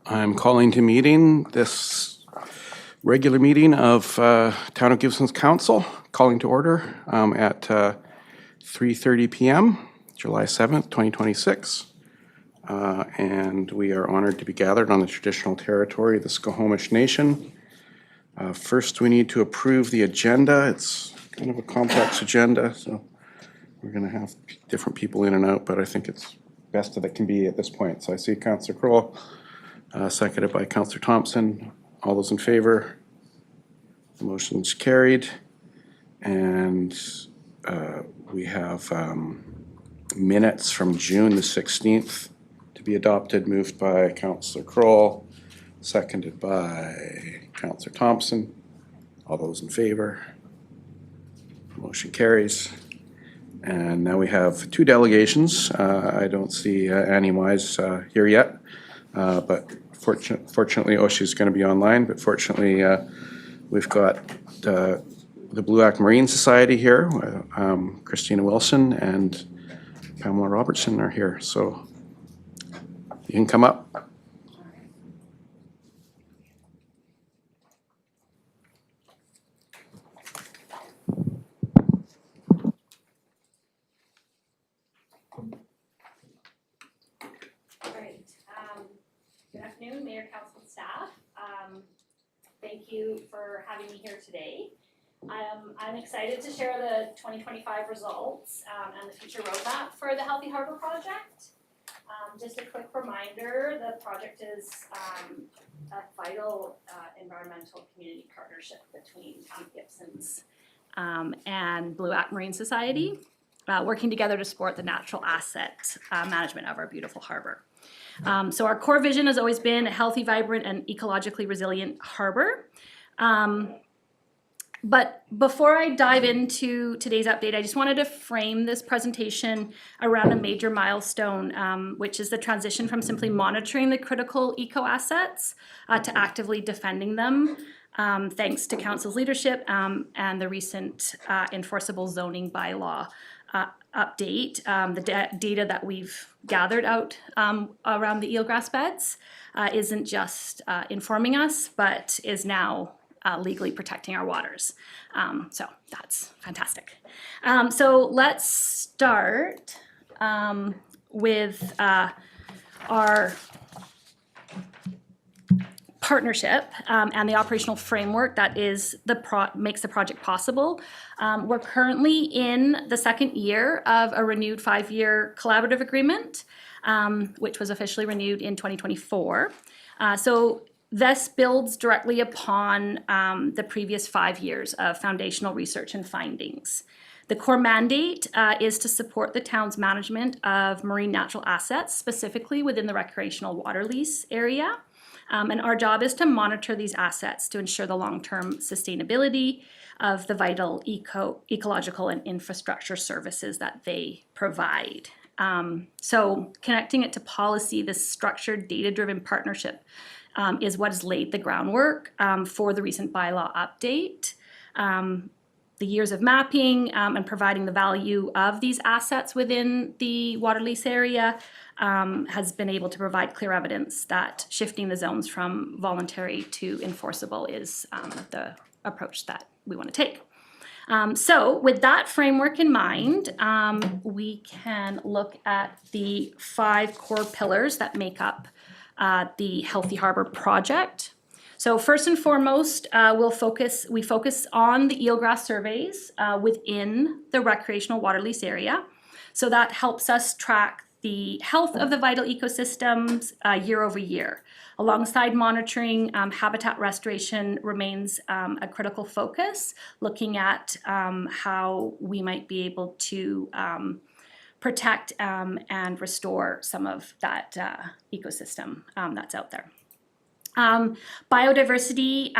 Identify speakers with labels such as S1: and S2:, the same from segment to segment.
S1: I'm calling to meeting this regular meeting of Town of Gibsons Council, calling to order at 3:30 p.m., July 7th, 2026. And we are honored to be gathered on the traditional territory of the Skokomish Nation. First, we need to approve the agenda. It's kind of a complex agenda, so we're going to have different people in and out, but I think it's best that it can be at this point. So I see Councillor Kroll, seconded by Councillor Thompson. All those in favor? The motion's carried. And we have minutes from June the 16th to be adopted, moved by Councillor Kroll, seconded by Councillor Thompson. All those in favor? Motion carries. And now we have two delegations. I don't see Annie Wise here yet, but fortunately, she's going to be online, but fortunately, we've got the Blue Act Marine Society here. Christina Wilson and Pamela Robertson are here, so you can come up.
S2: Good afternoon, Mayor, Council, and staff. Thank you for having me here today. I'm excited to share the 2025 results and the future roadmap for the Healthy Harbour project. Just a quick reminder, the project is a vital environmental community partnership between Town of Gibsons and Blue Act Marine Society, working together to support the natural asset management of our beautiful harbour. So our core vision has always been a healthy, vibrant, and ecologically resilient harbour. But before I dive into today's update, I just wanted to frame this presentation around a major milestone, which is the transition from simply monitoring the critical eco assets to actively defending them, thanks to Council's leadership and the recent enforceable zoning bylaw update. The data that we've gathered out around the eelgrass beds isn't just informing us, but is now legally protecting our waters. So that's fantastic. So let's start with our partnership and the operational framework that is makes the project possible. We're currently in the second year of a renewed 5-year collaborative agreement, which was officially renewed in 2024. So this builds directly upon the previous 5 years of foundational research and findings. The core mandate is to support the town's management of marine natural assets, specifically within the recreational water lease area. And our job is to monitor these assets to ensure the long-term sustainability of the vital ecological and infrastructure services that they provide. So connecting it to policy, this structured data-driven partnership is what has laid the groundwork for the recent bylaw update. The years of mapping and providing the value of these assets within the water lease area has been able to provide clear evidence that shifting the zones from voluntary to enforceable is the approach that we want to take. So with that framework in mind, we can look at the 5 core pillars that make up the Healthy Harbour project. So first and foremost, we focus on the eelgrass surveys within the recreational water lease area. So that helps us track the health of the vital ecosystems year over year. Alongside monitoring, habitat restoration remains a critical focus, looking at how we might be able to protect and restore some of that ecosystem that's out there. Biodiversity,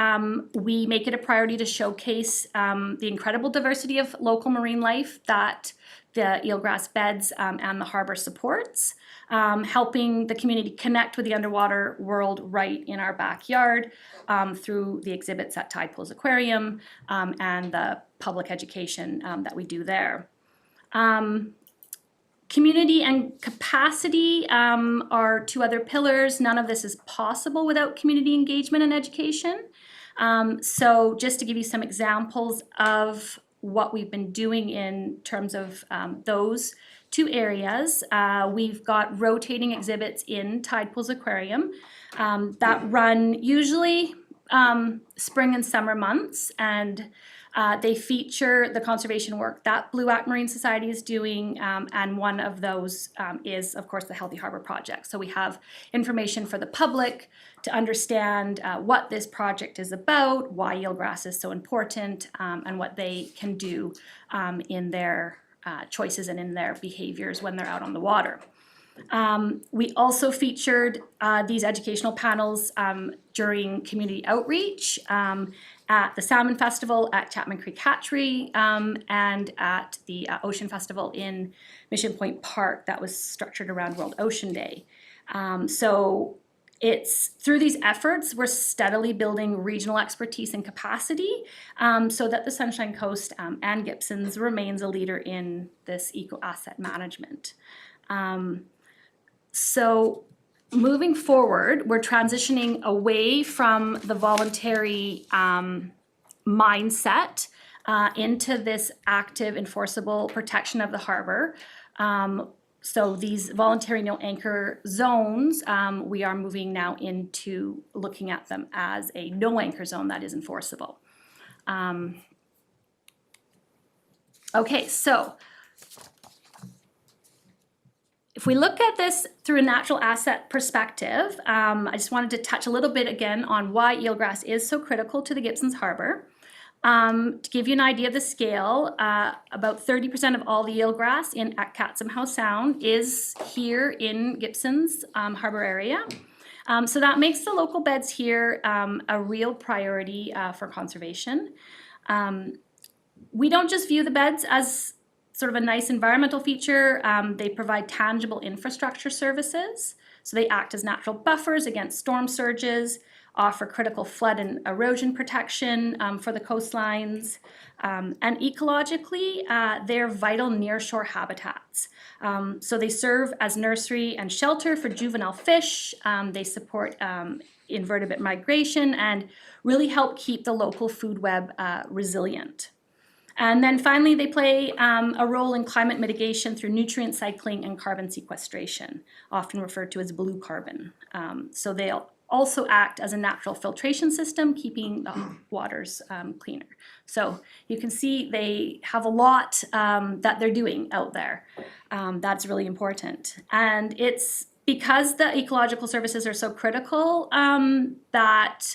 S2: we make it a priority to showcase the incredible diversity of local marine life that the eelgrass beds and the harbor supports, helping the community connect with the underwater world right in our backyard through the exhibits at Tide Pools Aquarium and the public education that we do there. Community and capacity are two other pillars. None of this is possible without community engagement and education. So just to give you some examples of what we've been doing in terms of those two areas, we've got rotating exhibits in Tide Pools Aquarium that run usually spring and summer months, and they feature the conservation work that Blue Act Marine Society is doing, and one of those is, of course, the Healthy Harbor Project. So we have information for the public to understand what this project is about, why eelgrass is so important, and what they can do in their choices and in their behaviors when they're out on the water. We also featured these educational panels during community outreach at the Salmon Festival at Chapman Creek Hatchery and at the Ocean Festival in Mission Point Park that was structured around World Ocean Day. So it's through these efforts, we're steadily building regional expertise and capacity so that the Sunshine Coast and Gibsons remains a leader in this eco-asset management. So moving forward, we're transitioning away from the voluntary mindset into this active, enforceable protection of the harbor. So these voluntary no anchor zones, we are moving now into looking at them as a no anchor zone that is enforceable. Okay, so if we look at this through a natural asset perspective, I just wanted to touch a little bit again on why eelgrass is so critical to the Gibsons Harbor. To give you an idea of the scale, about 30% of all the eelgrass at Catsum House Sound is here in Gibsons Harbor area. So that makes the local beds here a real priority for conservation. We don't just view the beds as sort of a nice environmental feature. They provide tangible infrastructure services. So they act as natural buffers against storm surges, offer critical flood and erosion protection for the coastlines. And ecologically, they're vital nearshore habitats. So they serve as nursery and shelter for juvenile fish. They support invertebrate migration and really help keep the local food web resilient. And then finally, they play a role in climate mitigation through nutrient cycling and carbon sequestration, often referred to as blue carbon. So they'll also act as a natural filtration system, keeping the waters cleaner. So you can see they have a lot that they're doing out there. That's really important. And it's because the ecological services are so critical that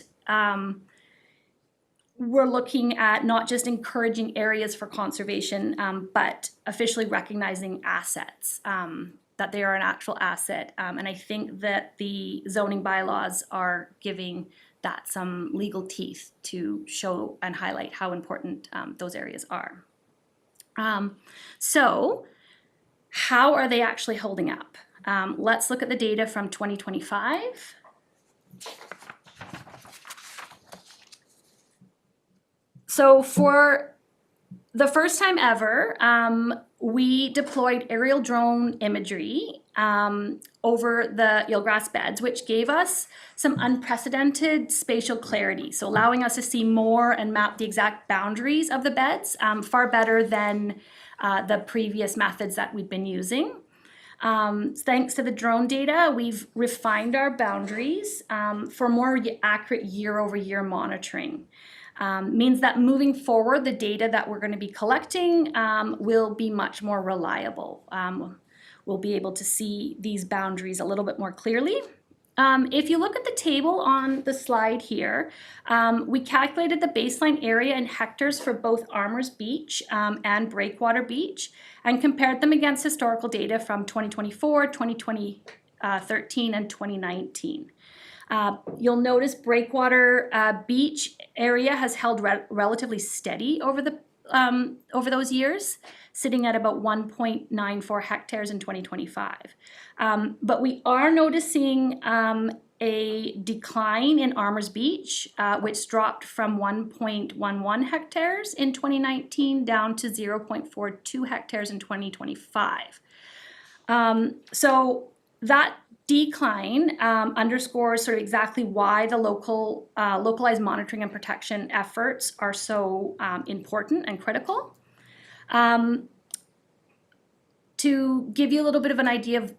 S2: we're looking at not just encouraging areas for conservation, but officially recognizing assets, that they are an actual asset. And I think that the zoning bylaws are giving that some legal teeth to show and highlight how important those areas are. So how are they actually holding up? Let's look at the data from 2025. So for the first time ever, we deployed aerial drone imagery over the eelgrass beds, which gave us some unprecedented spatial clarity. So allowing us to see more and map the exact boundaries of the beds far better than the previous methods that we'd been using. Thanks to the drone data, we've refined our boundaries for more accurate year-over-year monitoring. Means that moving forward, the data that we're going to be collecting will be much more reliable. we'll be able to see these boundaries a little bit more clearly. If you look at the table on the slide here, we calculated the baseline area in hectares for both Armours Beach and Breakwater Beach and compared them against historical data from 2024, 2013, and 2019. You'll notice Breakwater Beach area has held relatively steady over those years, sitting at about 1.94 hectares in 2025. But we are noticing a decline in Armours Beach, which dropped from 1.11 hectares in 2019 down to 0.42 hectares in 2025. So that decline underscores sort of exactly why the localized monitoring and protection efforts are so important and critical. To give you a little bit of an idea of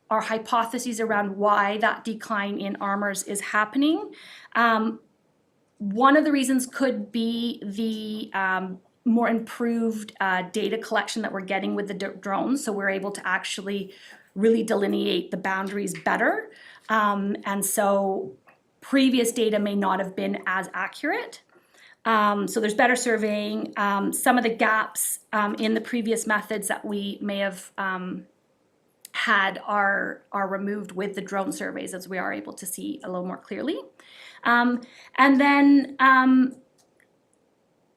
S2: our hypotheses around why that decline in Armours is happening, one of the reasons could be the more improved data collection that we're getting with the drones. So we're able to actually really delineate the boundaries better. And so previous data may not have been as accurate. So there's better surveying. Some of the gaps in the previous methods that we may have had are removed with the drone surveys, as we are able to see a little more clearly. And then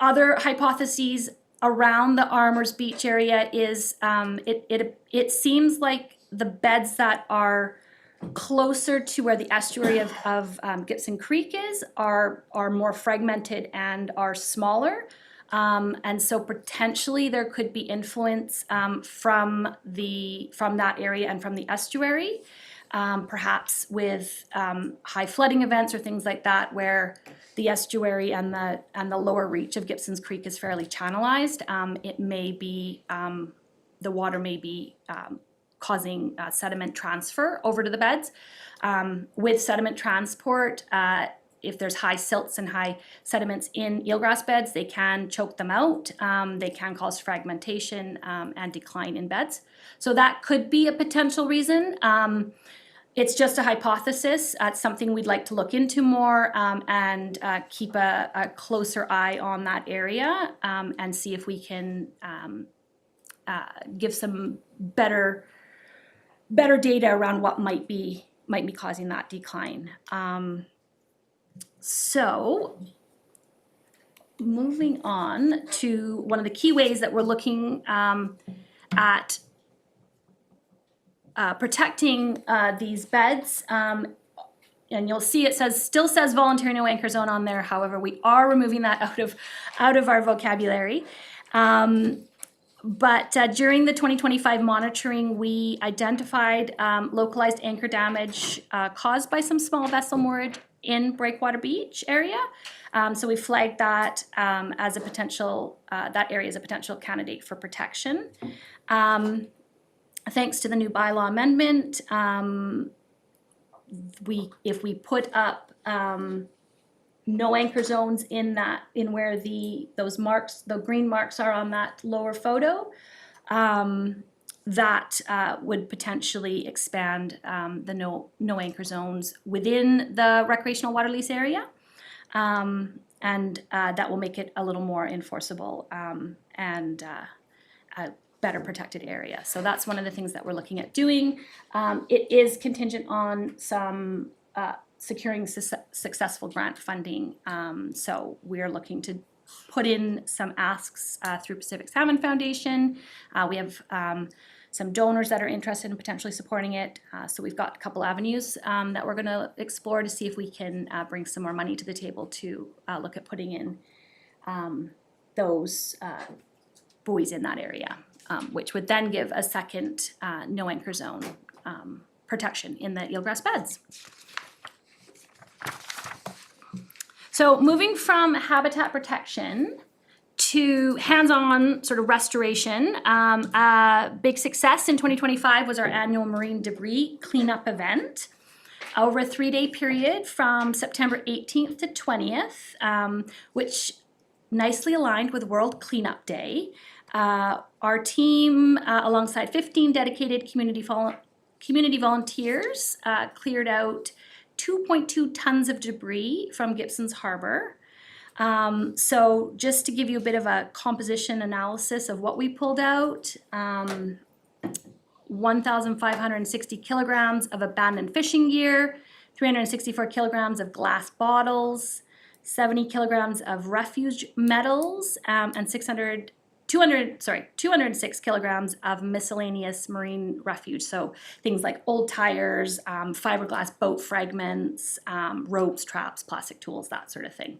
S2: other hypotheses around the Armours Beach area is it seems like the beds that are closer to where the estuary of Gibson Creek is are more fragmented and are smaller. And so potentially there could be influence from that area and from the estuary, perhaps with high flooding events or things like that, where the estuary and the lower reach of Gibsons Creek is fairly channelized. It may be the water may be causing sediment transfer over to the beds. With sediment transport, if there's high silts and high sediments in eelgrass beds, they can choke them out. They can cause fragmentation and decline in beds. So that could be a potential reason. It's just a hypothesis. It's something we'd like to look into more and keep a closer eye on that area and see if we can give some better data around what might be causing that decline. So moving on to one of the key ways that we're looking at protecting these beds, and you'll see it still says voluntary no anchor zone on there. However, we are removing that out of our vocabulary. But during the 2025 monitoring, we identified localized anchor damage caused by some small vessel moorage in Breakwater Beach area. So we flagged that as a potential, that area as a potential candidate for protection. Thanks to the new bylaw amendment, if we put up no anchor zones in where those marks, the green marks are on that lower photo, that would potentially expand the no anchor zones within the recreational water lease area, and that will make it a little more enforceable and a better protected area. So that's one of the things that we're looking at doing. It is contingent on some securing successful grant funding. So we're looking to put in some asks through Pacific Salmon Foundation. We have some donors that are interested in potentially supporting it. So we've got a couple avenues that we're gonna explore to see if we can bring some more money to the table to look at putting in those buoys in that area, which would then give a second no anchor zone protection in the eelgrass beds. So moving from habitat protection to hands-on sort of restoration, a big success in 2025 was our annual marine debris cleanup event. Over a 3-day period from September 18th to 20th, which nicely aligned with World Cleanup Day. Our team, alongside 15 dedicated community volunteers, cleared out 2.2 tons of debris from Gibsons Harbor. So just to give you a bit of a composition analysis of what we pulled out, 1,560 kilograms of abandoned fishing gear, 364 kilograms of glass bottles, 70 kilograms of refuse metals, and 206 kilograms of miscellaneous marine refuse. So things like old tires, fiberglass boat fragments, ropes, traps, plastic tools, that sort of thing.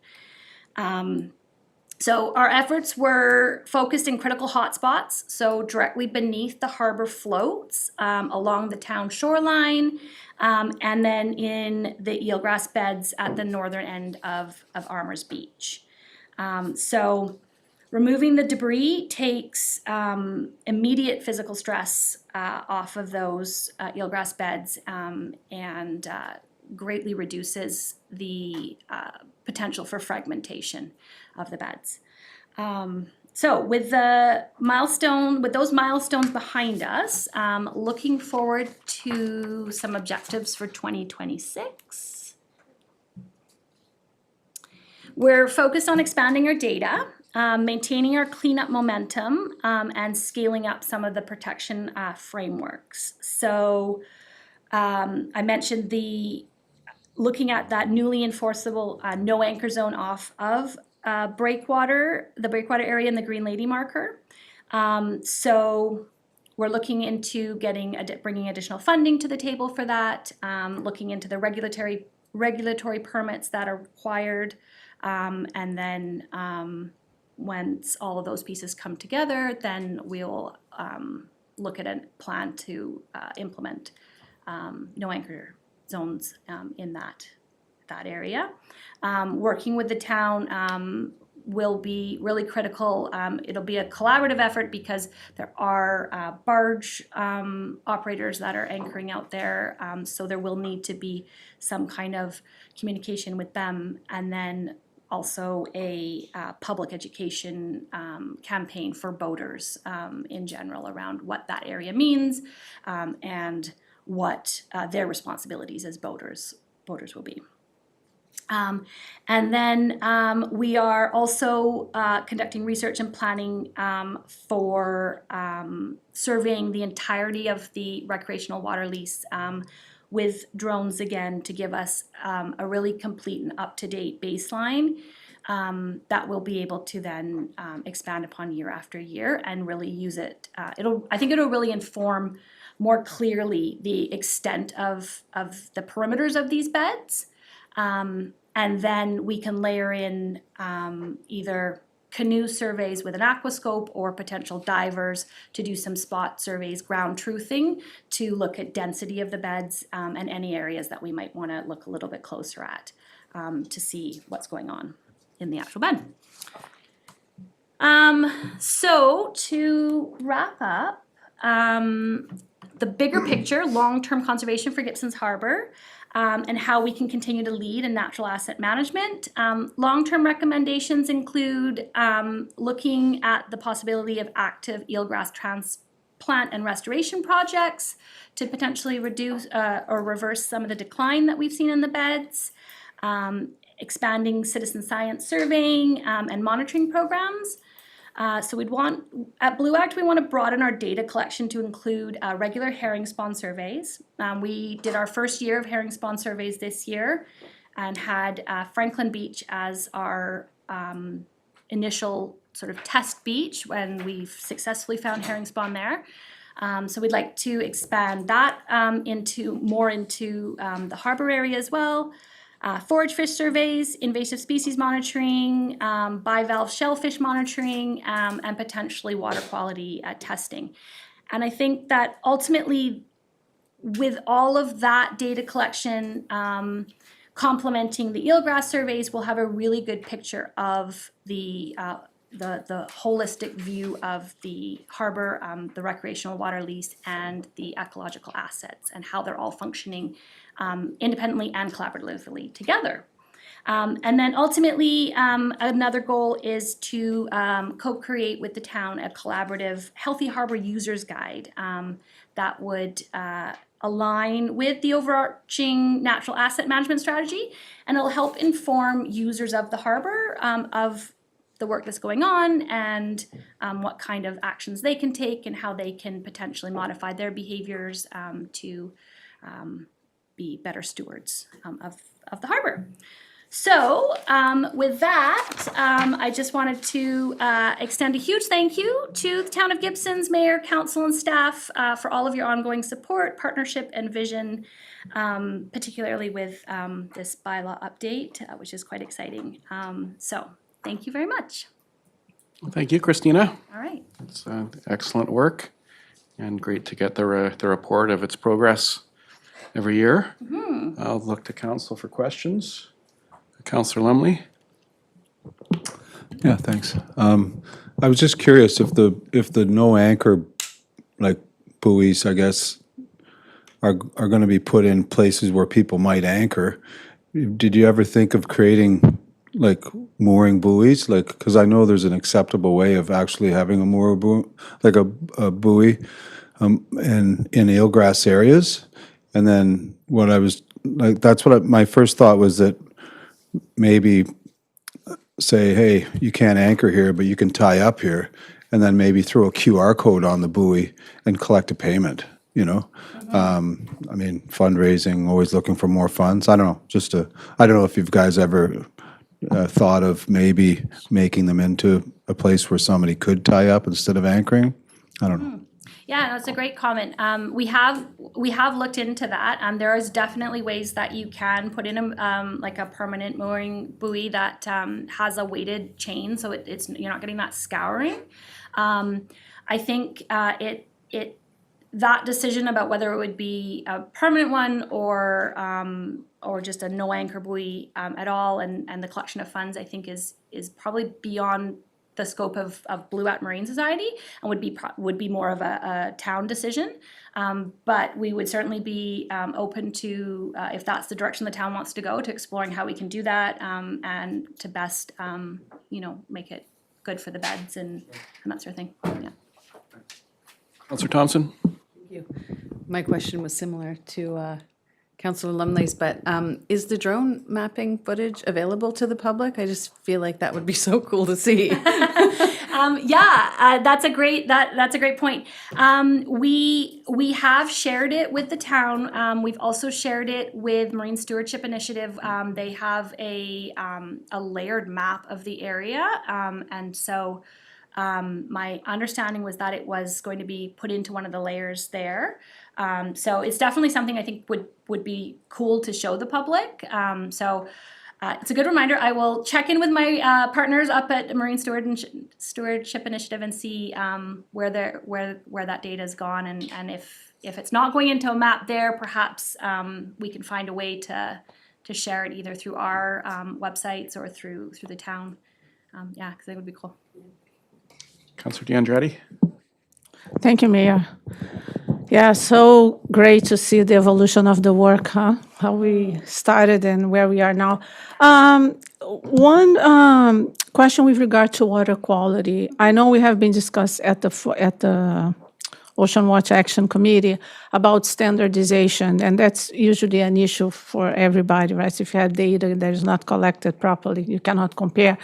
S2: So our efforts were focused in critical hotspots, so directly beneath the harbor floats, along the town shoreline, and then in the eelgrass beds at the northern end of Armours Beach. So removing the debris takes immediate physical stress off of those eelgrass beds, and greatly reduces the potential for fragmentation of the beds. So with those milestones behind us, looking forward to some objectives for 2026. We're focused on expanding our data, maintaining our cleanup momentum, and scaling up some of the protection frameworks. So I mentioned looking at that newly enforceable no anchor zone off of the breakwater area in the Green Lady marker. So we're looking into bringing additional funding to the table for that, looking into the regulatory permits that are required, and then once all of those pieces come together, then we'll look at a plan to implement no anchor zones in that area. Working with the town will be really critical. It'll be a collaborative effort because there are barge operators that are anchoring out there, so there will need to be some kind of communication with them, and then also a public education campaign for boaters in general around what that area means, and what their responsibilities as boaters will be. And then we are also conducting research and planning for surveying the entirety of the recreational water lease with drones again to give us a really complete and up-to-date baseline that we'll be able to then expand upon year after year and really use it. I think it'll really inform more clearly the extent of the perimeters of these beds. And then we can layer in either canoe surveys with an aquascope or potential divers to do some spot surveys, ground truthing, to look at density of the beds and any areas that we might want to look a little bit closer at to see what's going on in the actual bed. So to wrap up, the bigger picture, long-term conservation for Gibsons Harbor, and how we can continue to lead in natural asset management. Long-term recommendations include looking at the possibility of active eelgrass transplant and restoration projects to potentially reduce or reverse some of the decline that we've seen in the beds, expanding citizen science surveying and monitoring programs. So at Blue Act, we want to broaden our data collection to include regular herring spawn surveys. We did our first year of herring spawn surveys this year and had Franklin Beach as our initial sort of test beach when we've successfully found herring spawn there. So we'd like to expand that into the harbor area as well. Forage fish surveys, invasive species monitoring, bivalve shellfish monitoring, and potentially water quality testing. And I think that ultimately, with all of that data collection complementing the eelgrass surveys, we'll have a really good picture of the holistic view of the harbor, the recreational water lease, and the ecological assets, and how they're all functioning independently and collaboratively together. And then ultimately, another goal is to co-create with the town a collaborative Healthy Harbor Users Guide that would align with the overarching natural asset management strategy, and it'll help inform users of the harbor of the work that's going on and what kind of actions they can take and how they can potentially modify their behaviors to be better stewards of the harbor. So with that, I just wanted to extend a huge thank you to the Town of Gibsons, Mayor, Council, and staff for all of your ongoing support, partnership, and vision, particularly with this bylaw update, which is quite exciting. So thank you very much.
S1: Thank you, Christina.
S2: All right.
S1: It's excellent work and great to get the report of its progress every year. I'll look to council for questions. Councillor Lumley.
S3: Yeah, thanks. I was just curious if the no anchor like buoys, I guess, are going to be put in places where people might anchor. Did you ever think of creating like mooring buoys? Like, because I know there's an acceptable way of actually having a moor buoy, like a buoy, in eelgrass areas. And then what I was like, that's what my first thought was that maybe say, hey, you can't anchor here, but you can tie up here, and then maybe throw a QR code on the buoy and collect a payment, you know? I mean, fundraising, always looking for more funds. I don't know, I don't know if you guys ever thought of maybe making them into a place where somebody could tie up instead of anchoring. I don't know.
S2: Yeah, that's a great comment. We have looked into that. There is definitely ways that you can put in like a permanent mooring buoy that has a weighted chain, so it's you're not getting that scouring. I think that decision about whether it would be a permanent one or just a no anchor buoy at all, and the collection of funds, I think is probably beyond the scope of Blue At Marine Society, and would be more of a town decision. But we would certainly be open to, if that's the direction the town wants to go, to exploring how we can do that and to best, make it good for the beds and that sort of thing. Yeah.
S1: Councillor Thompson.
S4: Thank you. My question was similar to Councillor Lumley's, but is the drone mapping footage available to the public? I just feel like that would be so cool to see.
S2: That's a great point. We have shared it with the town. We've also shared it with Marine Stewardship Initiative. They have a layered map of the area, and so my understanding was that it was going to be put into one of the layers there. So it's definitely something I think would be cool to show the public. It's a good reminder. I will check in with my partners up at Marine Stewardship Initiative and see where that data has gone, and if it's not going into a map there, perhaps we can find a way to share it either through our websites or through the town. Because that would be cool.
S1: Councillor D'Andretti.
S5: Thank you, Mayor. Yeah, so great to see the evolution of the work, huh? How we started and where we are now. One question with regard to water quality. I know we have been discussed at the Ocean Watch Action Committee about standardization, and that's usually an issue for everybody, right? If you have data that is not collected properly, you cannot compare.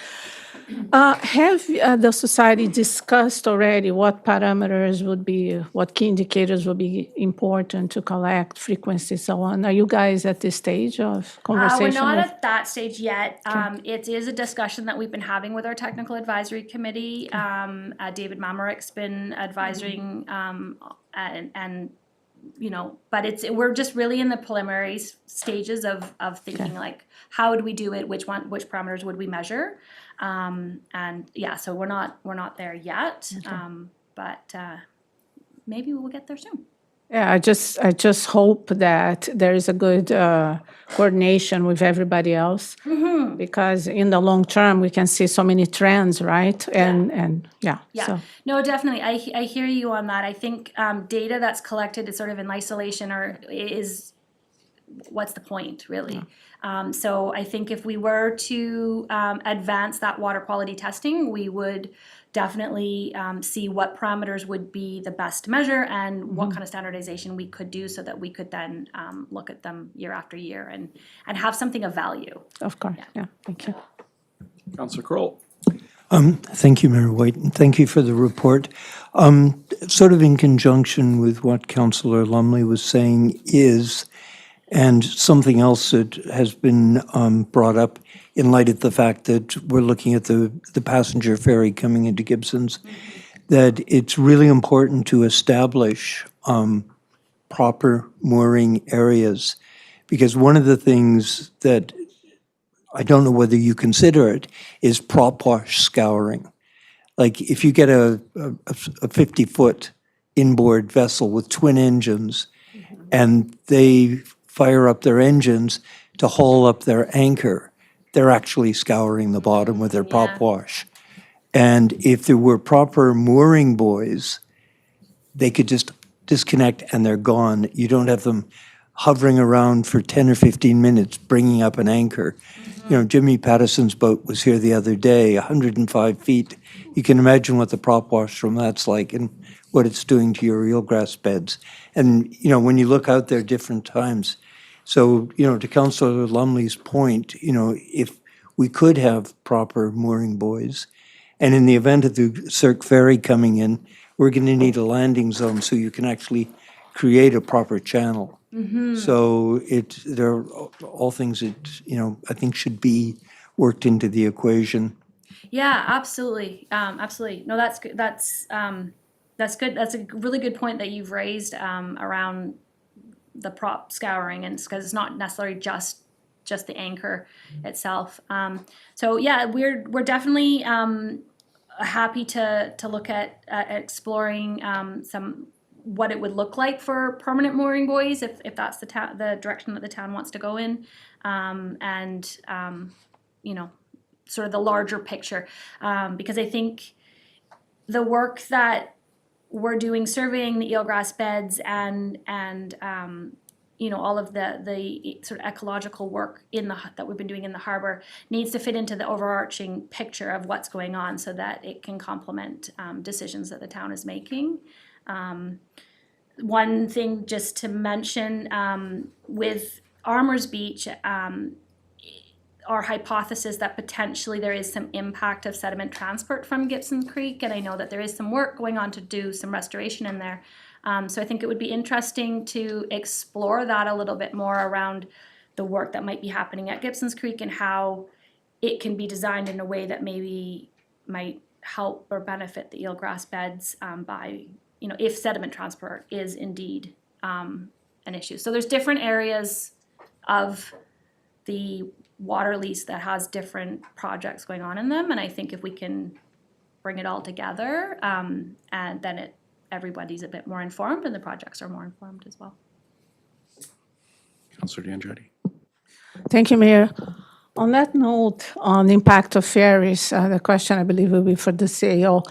S5: Have the society discussed already what parameters would be, what key indicators would be important to collect, frequency, so on? Are you guys at this stage of conversation?
S2: We're not at that stage yet. It is a discussion that we've been having with our technical advisory committee. David Mamerick's been advising, but we're just really in the preliminary stages of thinking like, how would we do it? Which parameters would we measure? So we're not there yet, but maybe we'll get there soon.
S5: Yeah, I just hope that there is a good coordination with everybody else, because in the long term we can see so many trends, right? So.
S2: No, definitely. I hear you on that. I think data that's collected is sort of in isolation or is what's the point, really? So I think if we were to advance that water quality testing, we would definitely see what parameters would be the best to measure and what kind of standardization we could do so that we could then look at them year after year and have something of value.
S5: Of course, yeah, thank you.
S1: Councillor Kroll.
S6: Thank you, Mayor White, and thank you for the report. Sort of in conjunction with what Councillor Lumley was saying and something else that has been brought up in light of the fact that we're looking at the passenger ferry coming into Gibsons, that it's really important to establish proper mooring areas. Because one of the things that I don't know whether you consider it, is prop wash scouring. Like if you get a 50-foot inboard vessel with twin engines and they fire up their engines to haul up their anchor, they're actually scouring the bottom with their prop wash. And if there were proper mooring buoys, they could just disconnect and they're gone. You don't have them hovering around for 10 or 15 minutes, bringing up an anchor. You know, Jimmy Patterson's boat was here the other day, 105 feet. You can imagine what the prop wash from that's like and what it's doing to your eelgrass beds. And, you know, when you look out there different times. So, you know, to Councillor Lumley's point, you know, if we could have proper mooring buoys, and in the event of the Cirque Ferry coming in, we're going to need a landing zone so you can actually create a proper channel. So they're all things that, you know, I think should be worked into the equation.
S2: Yeah, absolutely. Absolutely. No, that's good. That's good. That's a really good point that you've raised around the prop scouring, and because it's not necessarily just the anchor itself. So yeah, we're definitely happy to look at exploring what it would look like for permanent mooring buoys if that's the direction that the town wants to go in, and you know, sort of the larger picture, because I think the work that we're doing surveying the eelgrass beds and you know, all of the sort of ecological work that we've been doing in the harbor needs to fit into the overarching picture of what's going on so that it can complement decisions that the town is making. One thing just to mention, with Armour's Beach, our hypothesis that potentially there is some impact of sediment transport from Gibson Creek, and I know that there is some work going on to do some restoration in there. So I think it would be interesting to explore that a little bit more around the work that might be happening at Gibsons Creek and how it can be designed in a way that maybe might help or benefit the eelgrass beds by, you know, if sediment transport is indeed an issue. So there's different areas of the water lease that has different projects going on in them, and I think if we can bring it all together, and then everybody's a bit more informed and the projects are more informed as well.
S1: Councillor D'Andretti.
S5: Thank you, Mayor. On that note, on the impact of ferries, the question I believe will be for the CAO.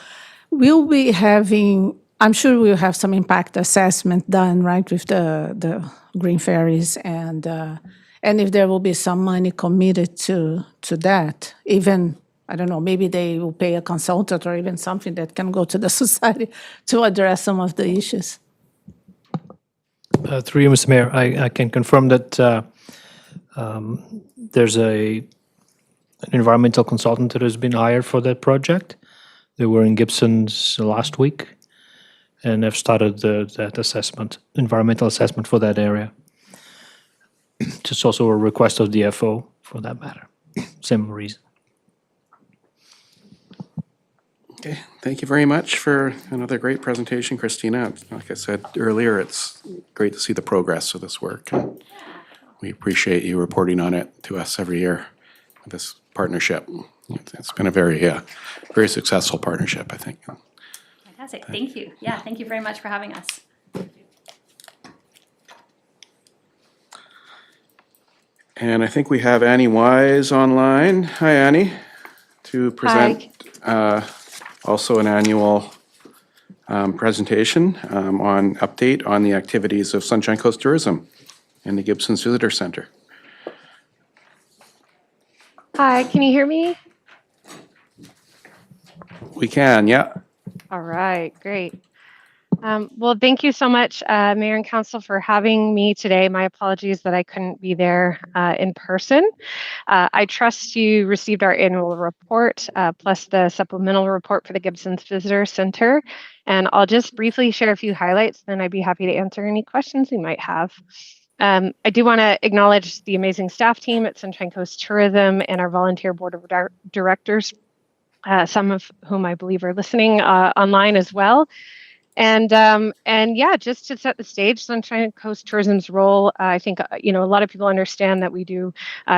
S5: We'll be having, I'm sure we'll have some impact assessment done, right, with the green ferries, and if there will be some money committed to that, even, I don't know, maybe they will pay a consultant or even something that can go to the society to address some of the issues.
S7: Through you, Mr. Mayor, I can confirm that there's an environmental consultant that has been hired for that project. They were in Gibsons last week, and have started that assessment, environmental assessment for that area. Just also a request of the FO for that matter. Same reason.
S1: Okay, thank you very much for another great presentation, Christina. Like I said earlier, it's great to see the progress of this work. And we appreciate you reporting on it to us every year, this partnership. It's been a very successful partnership, I think.
S2: Fantastic, thank you. Yeah, thank you very much for having us.
S1: And I think we have Annie Wise online. Hi, Annie, to present also an annual presentation on update on the activities of Sunshine Coast Tourism in the Gibsons Visitor Center.
S8: Hi, can you hear me?
S1: We can, yeah.
S8: All right, great. Well, thank you so much, Mayor and Council, for having me today. My apologies that I couldn't be there in person. I trust you received our annual report, plus the supplemental report for the Gibsons Visitor Center. And I'll just briefly share a few highlights, then I'd be happy to answer any questions you might have. I do want to acknowledge the amazing staff team at Sunshine Coast Tourism and our volunteer board of directors, some of whom I believe are listening online as well. And yeah, just to set the stage, Sunshine Coast Tourism's role, I think a lot of people understand that we do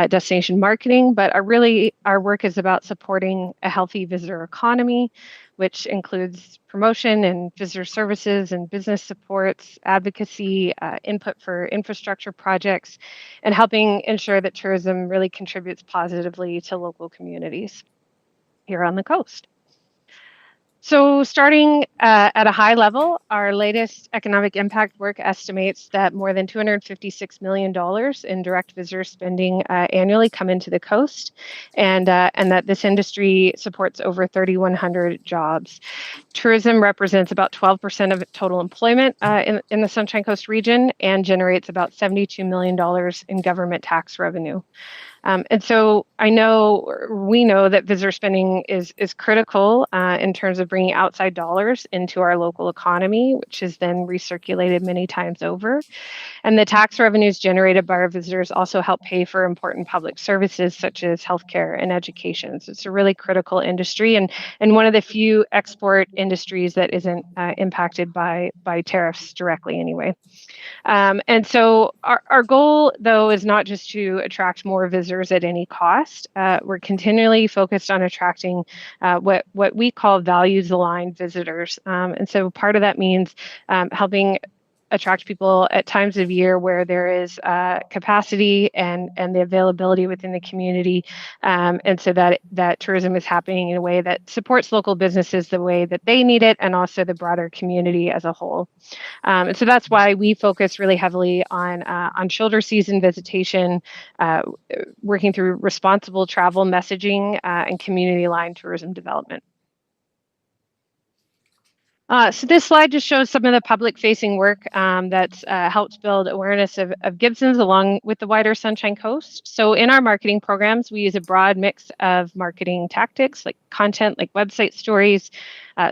S8: destination marketing, but our work is about supporting a healthy visitor economy, which includes promotion and visitor services and business supports, advocacy, input for infrastructure projects, and helping ensure that tourism really contributes positively to local communities here on the coast. So starting at a high level, our latest economic impact work estimates that more than $256 million in direct visitor spending annually come into the coast, and that this industry supports over 3,100 jobs. Tourism represents about 12% of total employment in the Sunshine Coast region and generates about $72 million in government tax revenue. And so we know that visitor spending is critical in terms of bringing outside dollars into our local economy, which is then recirculated many times over. And the tax revenues generated by our visitors also help pay for important public services such as healthcare and education. So it's a really critical industry and one of the few export industries that isn't impacted by tariffs directly anyway. And so our goal, though, is not just to attract more visitors at any cost. We're continually focused on attracting what we call values-aligned visitors. And so part of that means helping attract people at times of year where there is capacity and the availability within the community, and so that tourism is happening in a way that supports local businesses the way that they need it, and also the broader community as a whole. And so that's why we focus really heavily on shoulder season visitation, working through responsible travel messaging and community-aligned tourism development. So this slide just shows some of the public-facing work that's helped build awareness of Gibsons along with the wider Sunshine Coast. So in our marketing programs, we use a broad mix of marketing tactics like content, like website stories,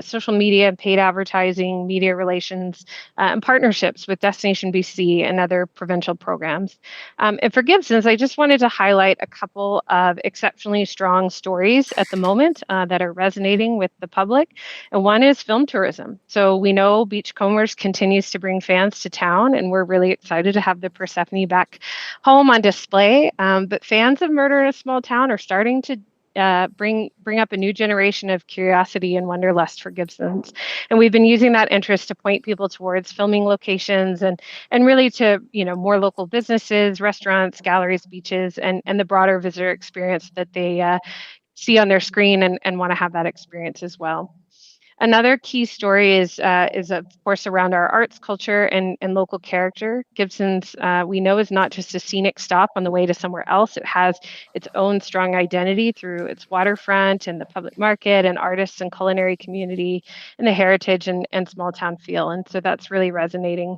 S8: social media, paid advertising, media relations, and partnerships with Destination BC and other provincial programs. And for Gibsons, I just wanted to highlight a couple of exceptionally strong stories at the moment that are resonating with the public. And one is film tourism. So we know Beachcombers continues to bring fans to town, and we're really excited to have the Persephone back home on display. But fans of Murder in a Small Town are starting to bring up a new generation of curiosity and wanderlust for Gibsons. And we've been using that interest to point people towards filming locations and really to, more local businesses, restaurants, galleries, beaches, and the broader visitor experience that they see on their screen and want to have that experience as well. Another key story is of course around our arts, culture, and local character. Gibsons, we know, is not just a scenic stop on the way to somewhere else. It has its own strong identity through its waterfront and the public market and artists and culinary community and the heritage and small town feel. And so that's really resonating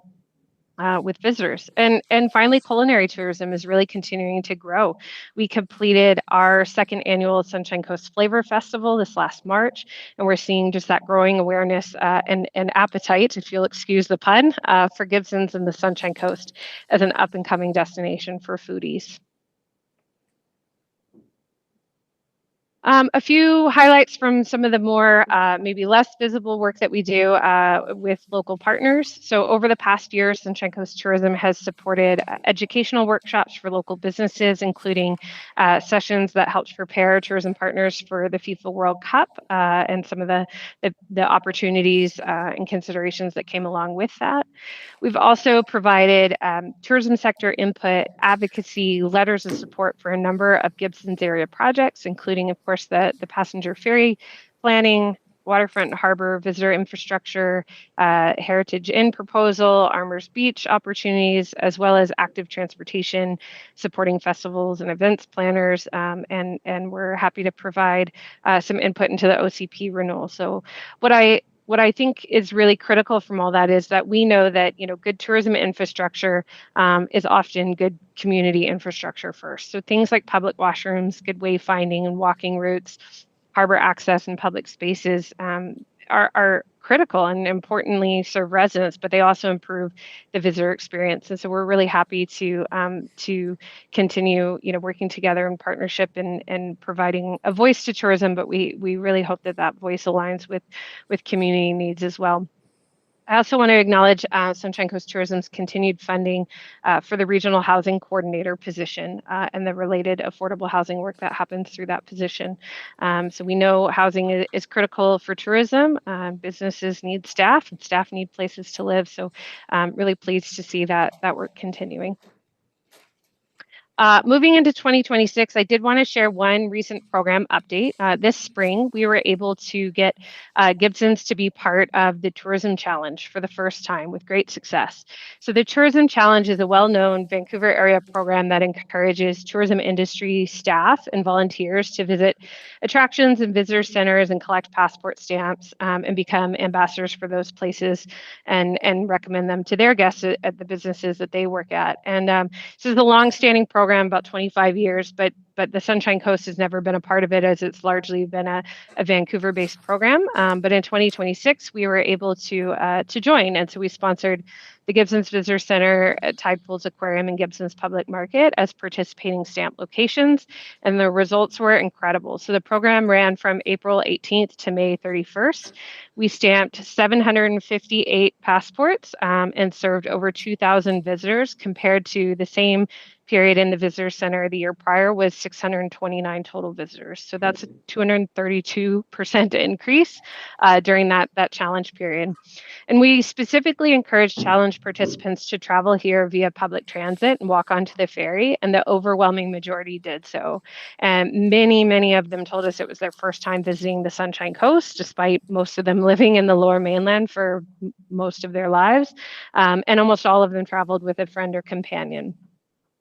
S8: with visitors. And finally, culinary tourism is really continuing to grow. We completed our second annual Sunshine Coast Flavor Festival this last March, and we're seeing just that growing awareness and appetite, if you'll excuse the pun, for Gibsons and the Sunshine Coast as an up-and-coming destination for foodies. A few highlights from some of the more maybe less visible work that we do with local partners. So over the past year, Sunshine Coast Tourism has supported educational workshops for local businesses, including sessions that helped prepare tourism partners for the FIFA World Cup and some of the opportunities and considerations that came along with that. We've also provided tourism sector input, advocacy, letters of support for a number of Gibsons area projects, including, of course, the passenger ferry planning, waterfront harbor visitor infrastructure, Heritage Inn proposal, Armors Beach opportunities, as well as active transportation, supporting festivals and events planners, and we're happy to provide some input into the OCP renewal. So what I think is really critical from all that is that we know that good tourism infrastructure is often good community infrastructure first. So things like public washrooms, good wayfinding and walking routes, harbor access and public spaces are critical and importantly serve residents, but they also improve the visitor experience. And so we're really happy to continue, working together in partnership and providing a voice to tourism. But we really hope that that voice aligns with community needs as well. I also want to acknowledge Sunshine Coast Tourism's continued funding for the regional housing coordinator position and the related affordable housing work that happens through that position. So we know housing is critical for tourism. Businesses need staff and staff need places to live. So really pleased to see that work continuing. Moving into 2026, I did want to share one recent program update. This spring, we were able to get Gibsons to be part of the Tourism Challenge for the first time with great success. So the Tourism Challenge is a well-known Vancouver area program that encourages tourism industry staff and volunteers to visit attractions and visitor centers and collect passport stamps and become ambassadors for those places and recommend them to their guests at the businesses that they work at. And this is a long-standing program, about 25 years, but the Sunshine Coast has never been a part of it as it's largely been a Vancouver-based program. But in 2026, we were able to join, and so we sponsored the Gibsons Visitor Center at Tide Pools Aquarium and Gibsons Public Market as participating stamp locations, and the results were incredible. So the program ran from April 18th to May 31st. We stamped 758 passports and served over 2,000 visitors, compared to the same period in the visitor center the year prior was 629 total visitors. So that's a 232% increase during that challenge period. And we specifically encourage challenge participants to travel here via public transit and walk onto the ferry, and the overwhelming majority did so. And many of them told us it was their first time visiting the Sunshine Coast, despite most of them living in the Lower Mainland for most of their lives. And almost all of them traveled with a friend or companion.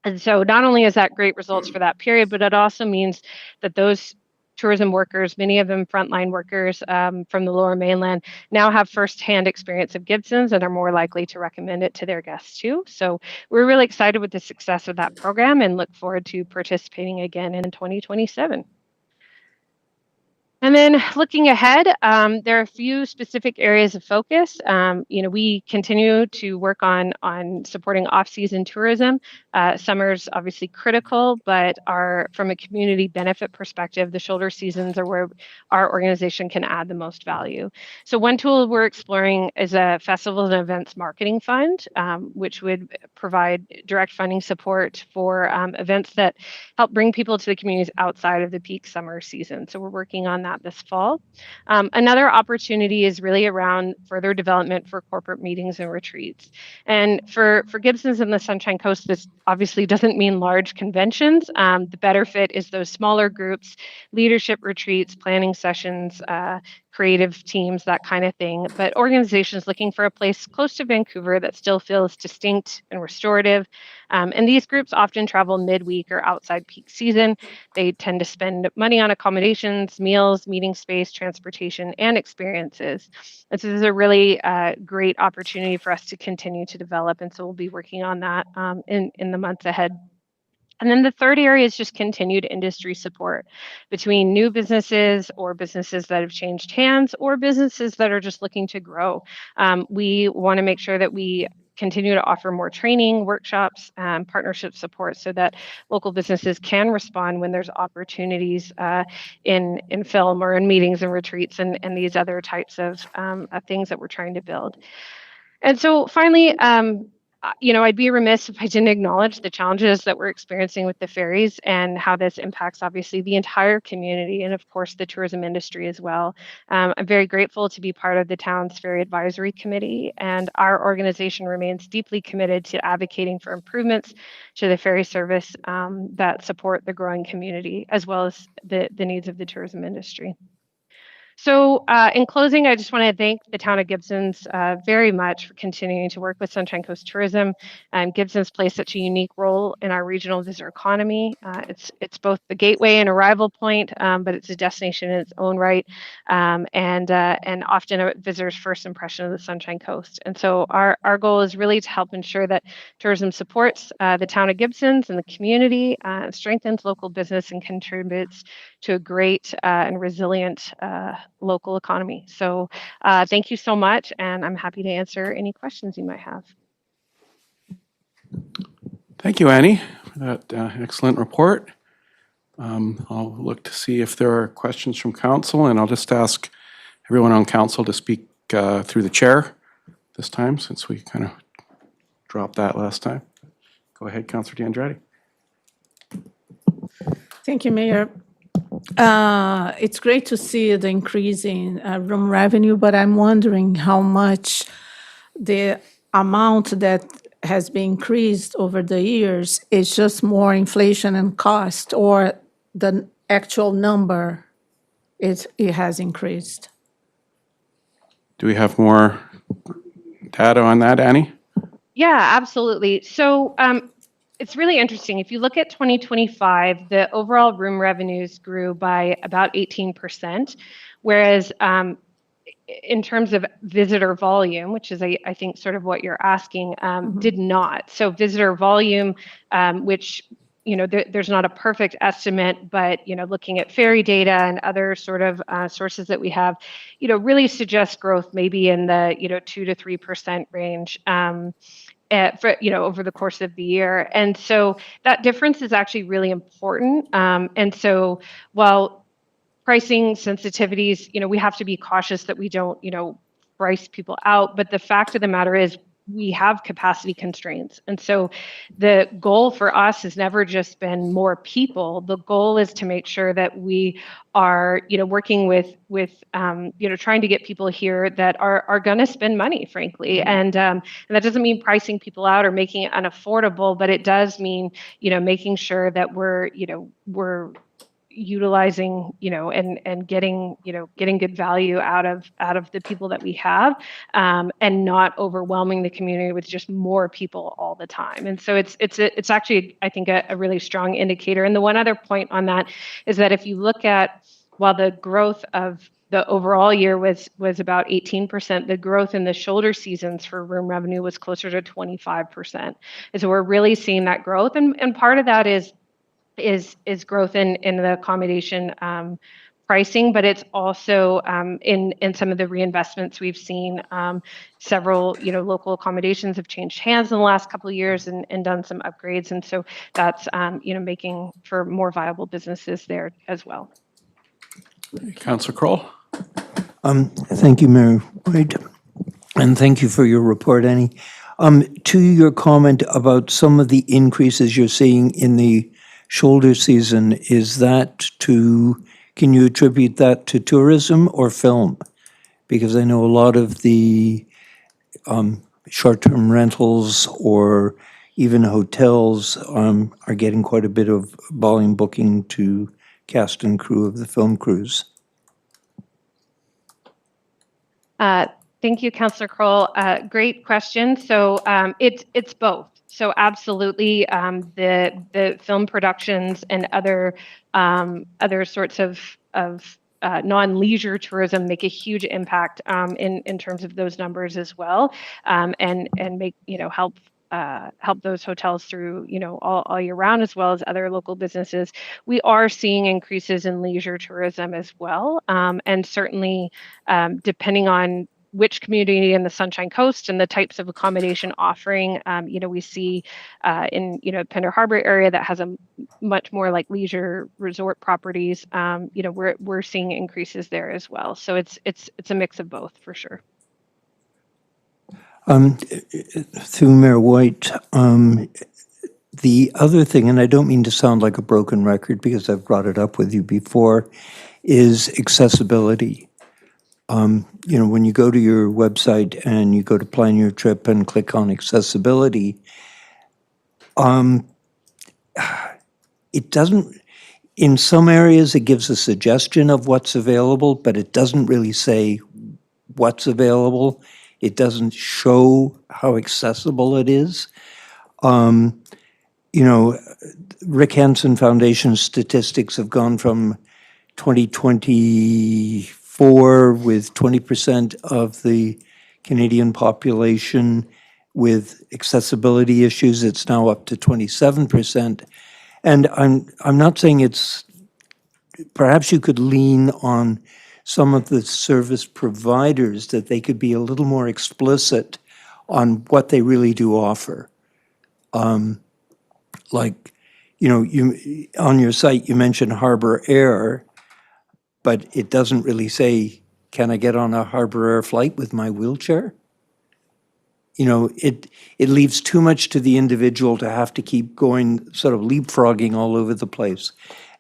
S8: And so not only is that great results for that period, but it also means that those tourism workers, many of them frontline workers from the Lower Mainland, now have firsthand experience of Gibsons and are more likely to recommend it to their guests too. So we're really excited with the success of that program and look forward to participating again in 2027. And then looking ahead, there are a few specific areas of focus. We continue to work on supporting off-season tourism. Summer's obviously critical, but from a community benefit perspective, the shoulder seasons are where our organization can add the most value. So one tool we're exploring is a festivals and events marketing fund, which would provide direct funding support for events that help bring people to the communities outside of the peak summer season. So we're working on that this fall. Another opportunity is really around further development for corporate meetings and retreats. And for Gibsons and the Sunshine Coast, this obviously doesn't mean large conventions. The better fit is those smaller groups, leadership retreats, planning sessions, creative teams, that kind of thing. But organizations looking for a place close to Vancouver that still feels distinct and restorative. And these groups often travel midweek or outside peak season. They tend to spend money on accommodations, meals, meeting space, transportation, and experiences. And so this is a really great opportunity for us to continue to develop. And so we'll be working on that in the months ahead. And then the third area is just continued industry support between new businesses or businesses that have changed hands or businesses that are just looking to grow. We want to make sure that we continue to offer more training, workshops, partnership support so that local businesses can respond when there's opportunities in film or in meetings and retreats and these other types of things that we're trying to build. And so finally, I'd be remiss if I didn't acknowledge the challenges that we're experiencing with the ferries and how this impacts obviously the entire community and of course the tourism industry as well. I'm very grateful to be part of the town's ferry advisory committee, and our organization remains deeply committed to advocating for improvements to the ferry service that support the growing community as well as the needs of the tourism industry. So in closing, I just want to thank the town of Gibsons very much for continuing to work with Sunshine Coast Tourism. Gibsons plays such a unique role in our regional visitor economy. It's both the gateway and arrival point, but it's a destination in its own right, and often a visitor's first impression of the Sunshine Coast. And so our goal is really to help ensure that tourism supports the town of Gibsons and the community, strengthens local business, and contributes to a great and resilient local economy. So thank you so much, and I'm happy to answer any questions you might have.
S1: Thank you, Annie, for that excellent report. I'll look to see if there are questions from council, and I'll just ask everyone on council to speak through the chair this time, since we kind of dropped that last time. Go ahead, Councillor D'Andrade.
S5: Thank you, Mayor. It's great to see the increase in room revenue, but I'm wondering how much the amount that has been increased over the years is just more inflation and cost, or the actual number it has increased.
S8: Do we have more data on that, Annie? Yeah, absolutely. So it's really interesting. If you look at 2025, the overall room revenues grew by about 18%, whereas in terms of visitor volume, which is, I think, sort of what you're asking, did not. So visitor volume, which, there's not a perfect estimate, but, looking at ferry data and other sort of sources that we have, really suggests growth maybe in the, 2 to 3% range. Over the course of the year. And so that difference is actually really important. And so while pricing sensitivities, we have to be cautious that we don't, price people out. But the fact of the matter is we have capacity constraints. And so the goal for us has never just been more people. The goal is to make sure that we are, working with trying to get people here that are going to spend money, frankly. And that doesn't mean pricing people out or making it unaffordable, but it does mean, making sure that we're utilizing, and getting good value out of the people that we have, and not overwhelming the community with just more people all the time. And so it's actually, I think, a really strong indicator. And the one other point on that is that if you look at, while the growth of the overall year was about 18%, the growth in the shoulder seasons for room revenue was closer to 25%. And so we're really seeing that growth. And part of that is growth in the accommodation pricing, but it's also in some of the reinvestments we've seen. Several local accommodations have changed hands in the last couple of years and done some upgrades, and so that's making for more viable businesses there as well.
S1: Councillor Kroll.
S6: Thank you, Mayor White, and thank you for your report, Annie. To your comment about some of the increases you're seeing in the shoulder season, can you attribute that to tourism or film? Because I know a lot of the short-term rentals or even hotels are getting quite a bit of volume booking to cast and crew of the film crews.
S8: Thank you, Councillor Kroll. Great question. So it's both. So absolutely, the film productions and other sorts of non-leisure tourism make a huge impact in terms of those numbers as well, and make help those hotels through all year round, as well as other local businesses. We are seeing increases in leisure tourism as well, and certainly depending on which community in the Sunshine Coast and the types of accommodation offering, we see in Pender Harbor area that has a much more like leisure resort properties. We're seeing increases there as well. So it's a mix of both for sure.
S6: Through Mayor White, the other thing, and I don't mean to sound like a broken record because I've brought it up with you before, is accessibility. When you go to your website and you go to plan your trip and click on accessibility, it doesn't, in some areas, it gives a suggestion of what's available, but it doesn't really say what's available. It doesn't show how accessible it is. You know, Rick Hansen Foundation statistics have gone from 2024 with 20% of the Canadian population with accessibility issues. It's now up to 27%. And I'm not saying it's, perhaps you could lean on some of the service providers that they could be a little more explicit on what they really do offer. Like, you know, you on your site, you mentioned Harbor Air, but it doesn't really say, can I get on a Harbor Air flight with my wheelchair? You know, it leaves too much to the individual to have to keep going, sort of leapfrogging all over the place.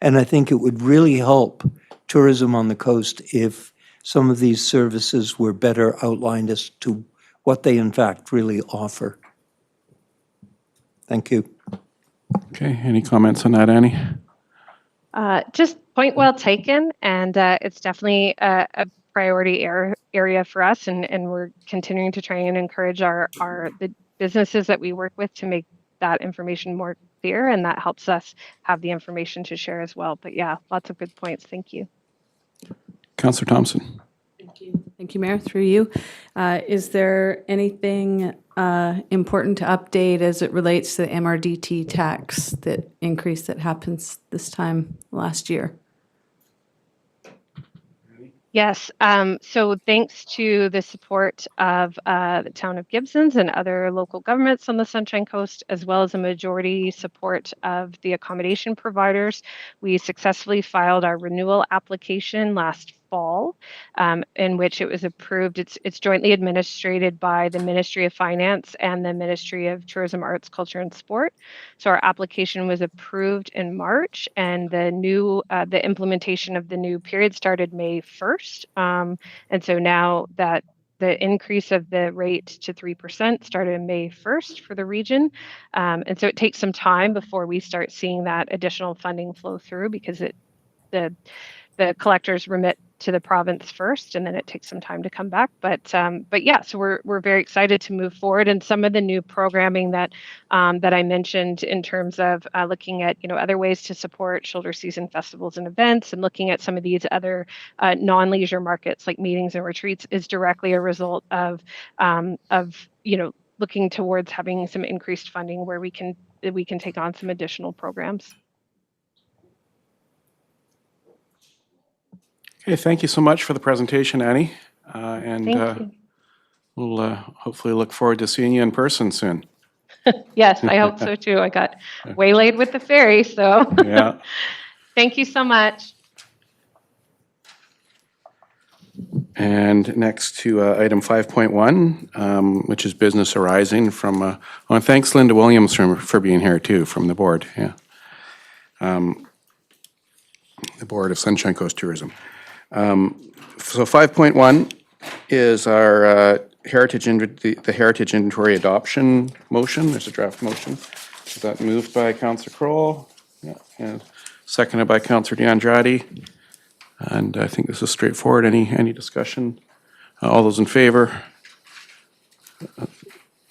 S6: And I think it would really help tourism on the coast if some of these services were better outlined as to what they in fact really offer. Thank you.
S1: Okay, any comments on that, Annie?
S8: Just point well taken, and it's definitely a priority area for us, and we're continuing to try and encourage the businesses that we work with to make that information more clear, and that helps us have the information to share as well. But yeah, lots of good points. Thank you.
S1: Councillor Thompson.
S4: Thank you, Mayor, through you. Is there anything important to update as it relates to the MRDT tax, that increase that happens this time last year?
S8: Yes, so thanks to the support of the town of Gibsons and other local governments on the Sunshine Coast, as well as a majority support of the accommodation providers, we successfully filed our renewal application last fall, in which it was approved. It's jointly administered by the Ministry of Finance and the Ministry of Tourism, Arts, Culture and Sport. So our application was approved in March, and the implementation of the new period started May 1st. And so now that the increase of the rate to 3% started May 1st for the region. And so it takes some time before we start seeing that additional funding flow through, because the collectors remit to the province first, and then it takes some time to come back. But yeah, so we're very excited to move forward. And some of the new programming that I mentioned in terms of looking at other ways to support shoulder season festivals and events, and looking at some of these other non-leisure markets like meetings and retreats, is directly a result of looking towards having some increased funding where we can take on some additional programs.
S1: Okay, thank you so much for the presentation, Annie. And
S8: Thank you.
S1: we'll hopefully look forward to seeing you in person soon.
S8: Yes, I hope so too. I got waylaid with the ferry, so
S1: Yeah.
S8: thank you so much.
S1: And next to item 5.1, which is business arising from, thanks Linda Williams for being here too, from the board, yeah. The Board of Sunshine Coast Tourism. So 5.1 is our the Heritage Inventory Adoption motion. There's a draft motion. Is that moved by Councillor Kroll? Yeah, and seconded by Councillor DeAndrade. And I think this is straightforward. Any discussion? All those in favor?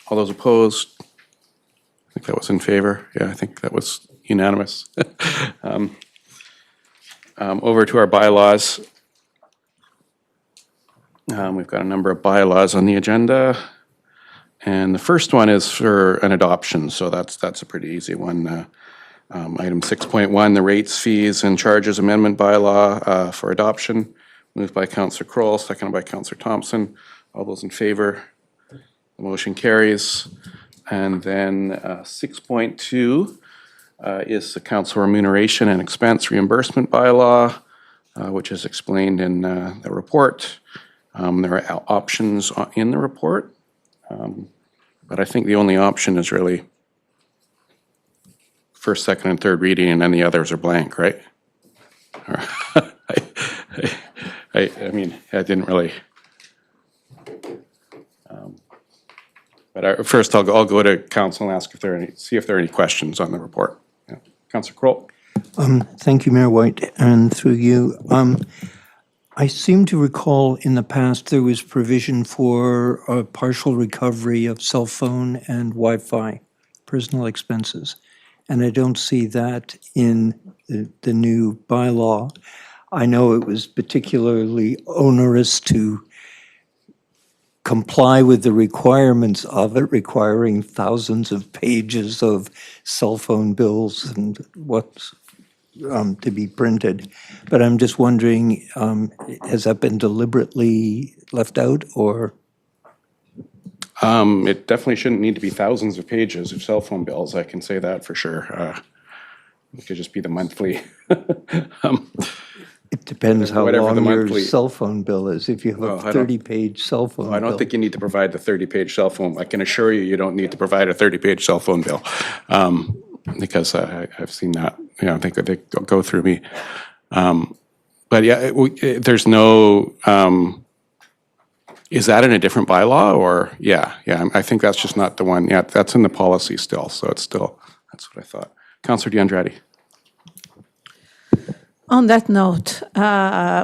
S1: All those opposed? I think that was in favor. Yeah, I think that was unanimous. Over to our bylaws. We've got a number of bylaws on the agenda. And the first one is for an adoption, so that's a pretty easy one. Item 6.1, the rates, fees, and charges amendment bylaw for adoption, moved by Councillor Kroll, seconded by Councillor Thompson. All those in favor? The motion carries. And then 6.2 is the council remuneration and expense reimbursement bylaw, which is explained in the report. There are options in the report, but I think the only option is really first, second, and third reading, and then the others are blank, right? I mean, I didn't really. But first, I'll go to council and ask see if there are any questions on the report. Yeah. Councillor Kroll.
S6: Thank you, Mayor White, and through you. I seem to recall in the past there was provision for a partial recovery of cell phone and Wi-Fi personal expenses, and I don't see that in the new bylaw. I know it was particularly onerous to comply with the requirements of it, requiring thousands of pages of cell phone bills and what's to be printed. But I'm just wondering, has that been deliberately left out, or?
S1: It definitely shouldn't need to be thousands of pages of cell phone bills, I can say that for sure. It could just be the monthly.
S6: It depends how
S1: Whatever the
S6: long your
S1: monthly-
S6: cell phone bill is. If you have
S1: Well,
S6: a
S1: I don't-
S6: 30-page cell phone bill.
S1: I don't think you need to provide the 30-page cell phone. I can assure you, you don't need to provide a 30-page cell phone bill. Because I've seen that, I think they go through me. But yeah, there's no, is that in a different bylaw or, yeah, I think that's just not the one. Yeah, that's in the policy still, so it's still, that's what I thought. Councillor DeAndrade.
S5: On that note,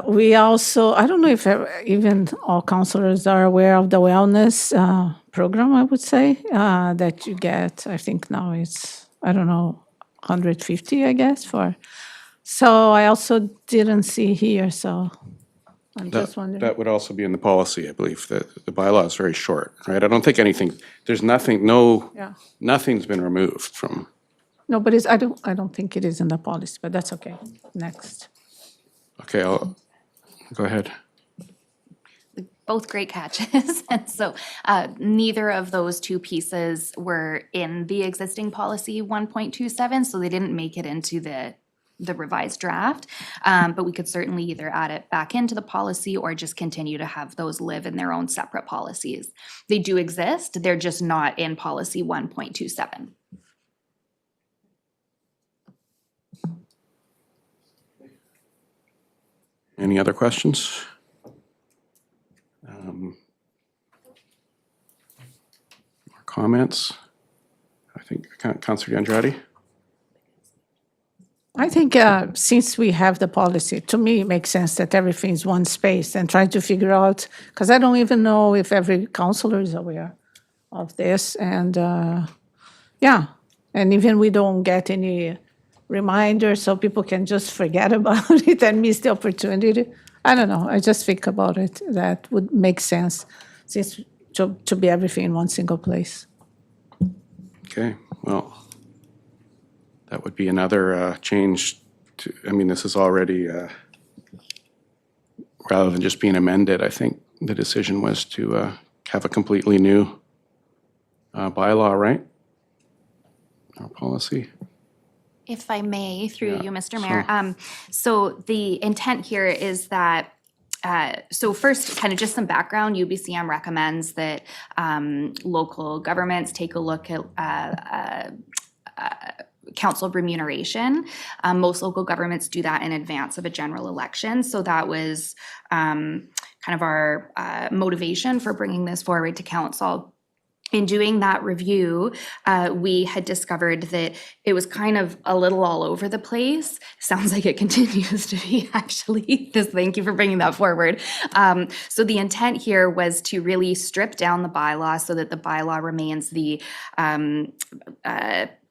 S5: we also, I don't know if even all councilors are aware of the wellness program, I would say, that you get, I think now it's, I don't know, 150, I guess, for. So I also didn't see here, so I'm just wondering.
S1: That would also be in the policy, I believe, that the bylaw is very short, right? I don't think anything, there's nothing,
S5: Yeah.
S1: nothing's been removed from.
S5: No, but I don't think it is in the policy, but that's okay. Next.
S1: Okay, go ahead.
S9: Both great catches. And so neither of those two pieces were in the existing policy 1.27, so they didn't make it into the revised draft. But we could certainly either add it back into the policy or just continue to have those live in their own separate policies. They do exist, they're just not in policy 1.27.
S1: Any other questions? Or comments? I think, Councillor DeAndrade?
S5: I think since we have the policy, to me, it makes sense that everything's one space and trying to figure out, because I don't even know if every councilor is aware of this. And yeah, and even we don't get any reminder, so people can just forget about it and miss the opportunity. I don't know. I just think about it. That would make sense, since to be everything in one single place.
S1: Okay, well, that would be another change to, I mean, this is already, rather than just being amended, I think the decision was to have a completely new bylaw, right? Our policy.
S9: If I may, through
S1: Yeah,
S9: you, Mr. Mayor. So the intent here is that, so first, kind of just some background, UBCM recommends that local governments take a look at council remuneration. Most local governments do that in advance of a general election. So that was kind of our motivation for bringing this forward to council. In doing that review, we had discovered that it was kind of a little all over the place. Sounds like it continues to be, actually. Thank you for bringing that forward. So the intent here was to really strip down the bylaw so that the bylaw remains the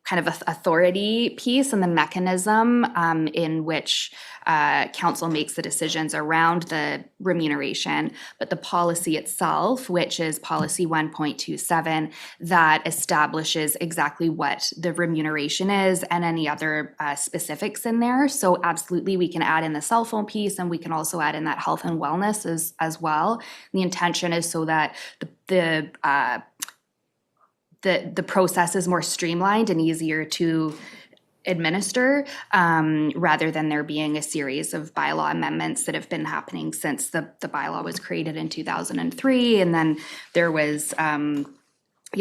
S9: kind of authority piece and the mechanism in which council makes the decisions around the remuneration, but the policy itself, which is policy 1.27, that establishes exactly what the remuneration is and any other specifics in there. So absolutely, we can add in the cell phone piece, and we can also add in that health and wellness as well. The intention is so that the process is more streamlined and easier to administer, rather than there being a series of bylaw amendments that have been happening since the bylaw was created in 2003. And then there was,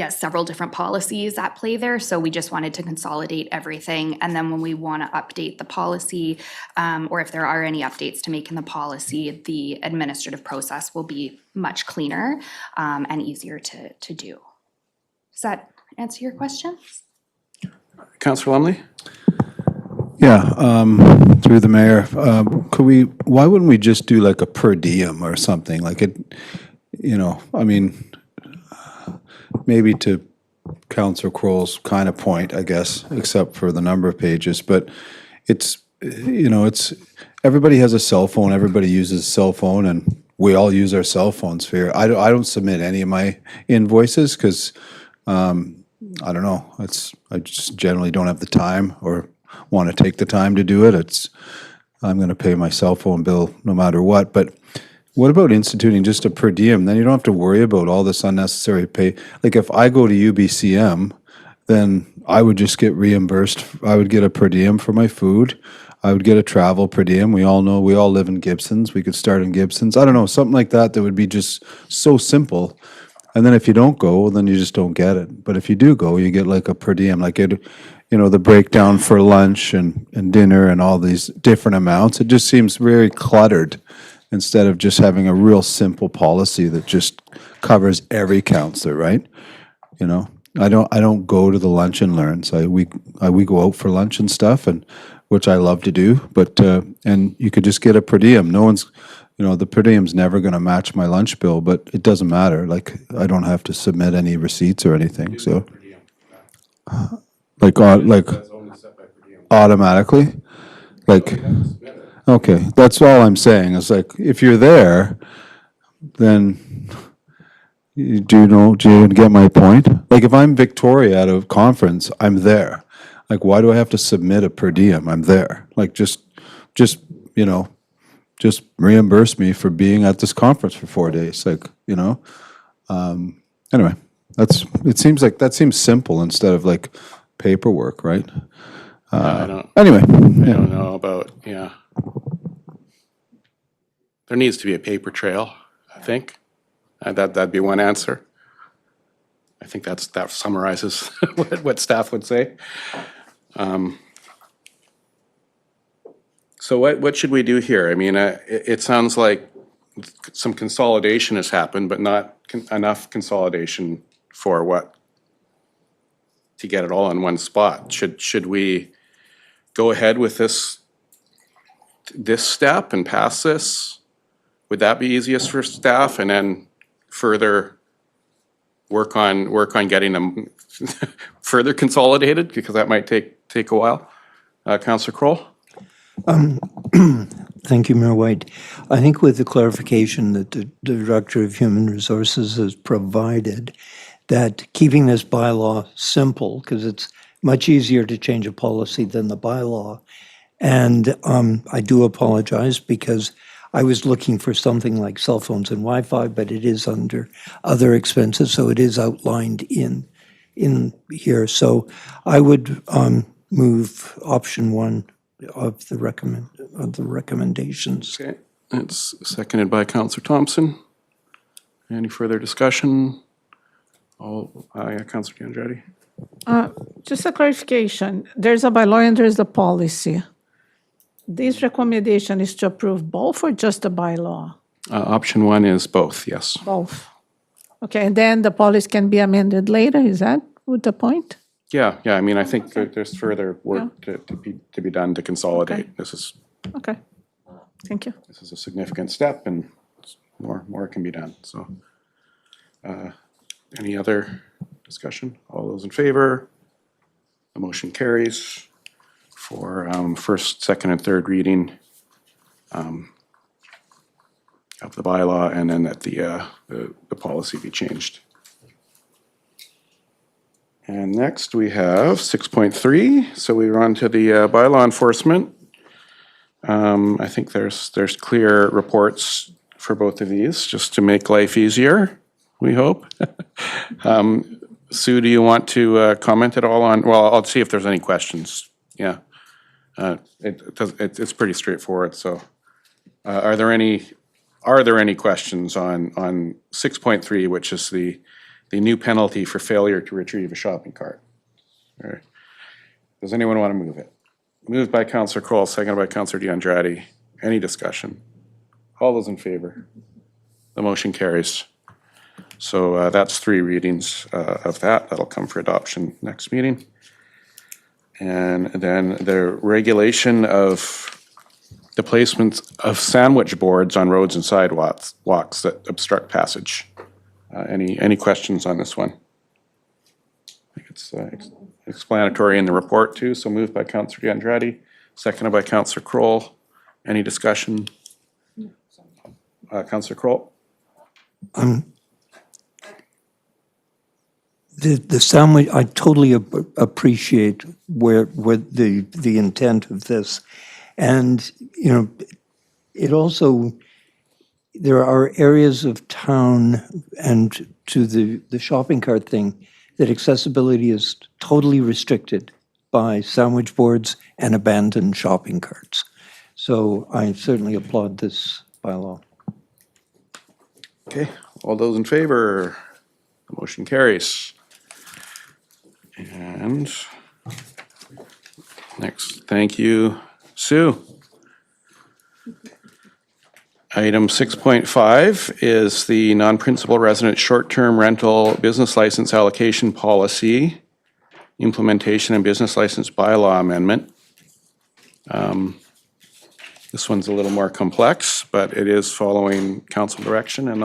S9: several different policies at play there. So we just wanted to consolidate everything. And then when we want to update the policy, or if there are any updates to make in the policy, the administrative process will be much cleaner and easier to do. Does that answer your question?
S1: Councillor Lumley?
S3: Yeah, through the mayor, why wouldn't we just do like a per diem or something? Like it, I mean, maybe to Councillor Kroll's kind of point, I guess, except for the number of pages, but it's, everybody has a cell phone, everybody uses a cell phone, and we all use our cell phones here. I don't submit any of my invoices because, I don't know, I just generally don't have the time or want to take the time to do it. I'm going to pay my cell phone bill no matter what, but what about instituting just a per diem? Then you don't have to worry about all this unnecessary pay. Like if I go to UBCM, then I would just get reimbursed. I would get a per diem for my food. I would get a travel per diem. We all know, we all live in Gibsons. We could start in Gibsons. I don't know, something like that that would be just so simple. And then if you don't go, then you just don't get it. But if you do go, you get like a per diem, like it, the breakdown for lunch and dinner and all these different amounts. It just seems very cluttered instead of just having a real simple policy that just covers every counselor, right? I don't go to the lunch and learns. We go out for lunch and stuff, and which I love to do. But and you could just get a per diem. No one's, the per diem's never going to match my lunch bill, but it doesn't matter. Like I don't have to submit any receipts or anything. So, like automatically, like. Okay, that's all I'm saying, is like, if you're there, then, do you get my point? Like, if I'm Victoria at a conference, I'm there. Like, why do I have to submit a per diem? I'm there. Like, just reimburse me for being at this conference for 4 days, like, anyway, that seems simple instead of like paperwork, right? Anyway.
S1: I don't know about, yeah. There needs to be a paper trail, I think. That'd be one answer. I think that summarizes what staff would say. So what should we do here? I mean, it sounds like some consolidation has happened, but not enough consolidation for what? To get it all in one spot. Should we go ahead with this step and pass this? Would that be easiest for staff, and then further work on getting them further consolidated, because that might take a while? Councillor Kroll?
S6: Thank you, Mayor White. I think with the clarification that the Director of Human Resources has provided, that keeping this bylaw simple, because it's much easier to change a policy than the bylaw. And I do apologize because I was looking for something like cell phones and Wi-Fi, but it is under other expenses, so it is outlined in here. So I would move option 1 of the recommendations.
S1: Okay, it's seconded by Councillor Thompson. Any further discussion? Councillor D'Andretti.
S5: Just a clarification. There's a bylaw and there's a policy. This recommendation is to approve both or just the bylaw?
S1: Option 1 is both, yes.
S5: Both. Okay, and then the policy can be amended later, is that what the point?
S1: Yeah, I mean, I think there's further work to be done to consolidate.
S5: Okay. Okay, thank you.
S1: This is a significant step, and more can be done, so. Any other discussion? All those in favor? The motion carries for first, second, and third reading of the bylaw, and then that the policy be changed. And next we have 6.3. So we run to the bylaw enforcement. I think there's clear reports for both of these, just to make life easier, we hope. Sue, do you want to comment at all on? Well, I'll see if there's any questions. Yeah, it's pretty straightforward. So, are there any questions on 6.3, which is the new penalty for failure to retrieve a shopping cart? All right. Does anyone want to move it? Moved by Councillor Kroll, seconded by Councillor D'Andretti. Any discussion? All those in favor? The motion carries. So that's 3 readings of that. That'll come for adoption next meeting. And then the regulation of the placement of sandwich boards on roads and sidewalks that obstruct passage. Any questions on this one? I think it's explanatory in the report too, so moved by Councillor Andrade, seconded by Councillor Kroll. Any discussion? Councillor Kroll?
S6: The sandwich, I totally appreciate where the intent of this. And, you know, it also, there are areas of town and to the shopping cart thing that accessibility is totally restricted by sandwich boards and abandoned shopping carts. So I certainly applaud this bylaw.
S1: Okay, all those in favor? The motion carries. And next, thank you, Sue. Item 6.5 is the non-principal resident short-term rental business license allocation policy, implementation and business license bylaw amendment. This one's a little more complex, but it is following council direction, and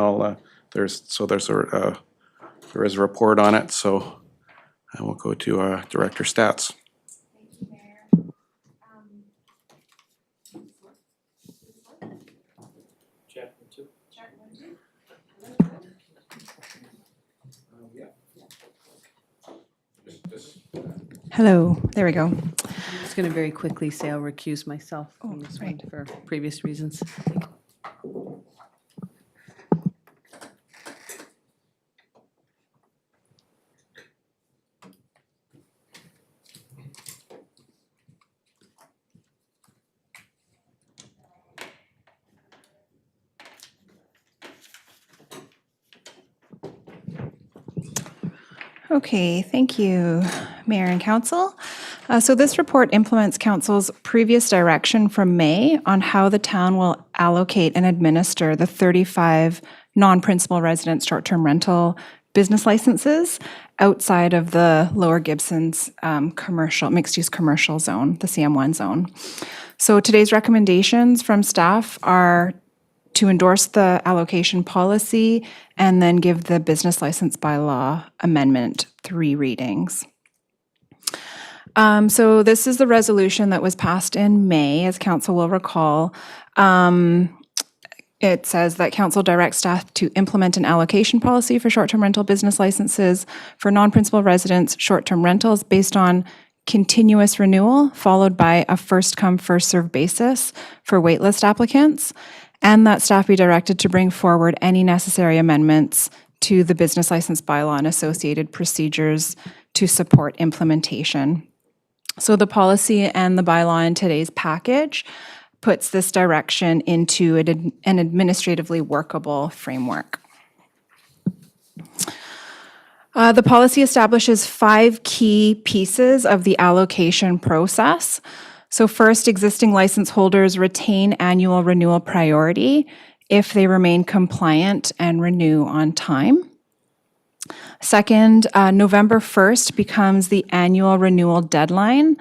S1: there is a report on it, so I will go to Director Stats.
S10: Hello, there we go.
S4: I'm just going to very quickly say I'll recuse myself from this one for previous reasons.
S10: Okay, thank you, Mayor and Council. So this report implements Council's previous direction from May on how the town will allocate and administer the 35 non-principal resident short-term rental business licenses outside of the Lower Gibsons commercial, mixed-use commercial zone, the CM1 zone. So today's recommendations from staff are to endorse the allocation policy and then give the business license bylaw amendment 3 readings. So this is the resolution that was passed in May, as council will recall. It says that council directs staff to implement an allocation policy for short-term rental business licenses for non-principal residents short-term rentals based on continuous renewal, followed by a first-come, first-served basis for waitlist applicants, and that staff be directed to bring forward any necessary amendments to the business license bylaw and associated procedures to support implementation. So the policy and the bylaw in today's package puts this direction into an administratively workable framework. The policy establishes 5 key pieces of the allocation process. So first, existing license holders retain annual renewal priority if they remain compliant and renew on time. Second, November 1st becomes the annual renewal deadline.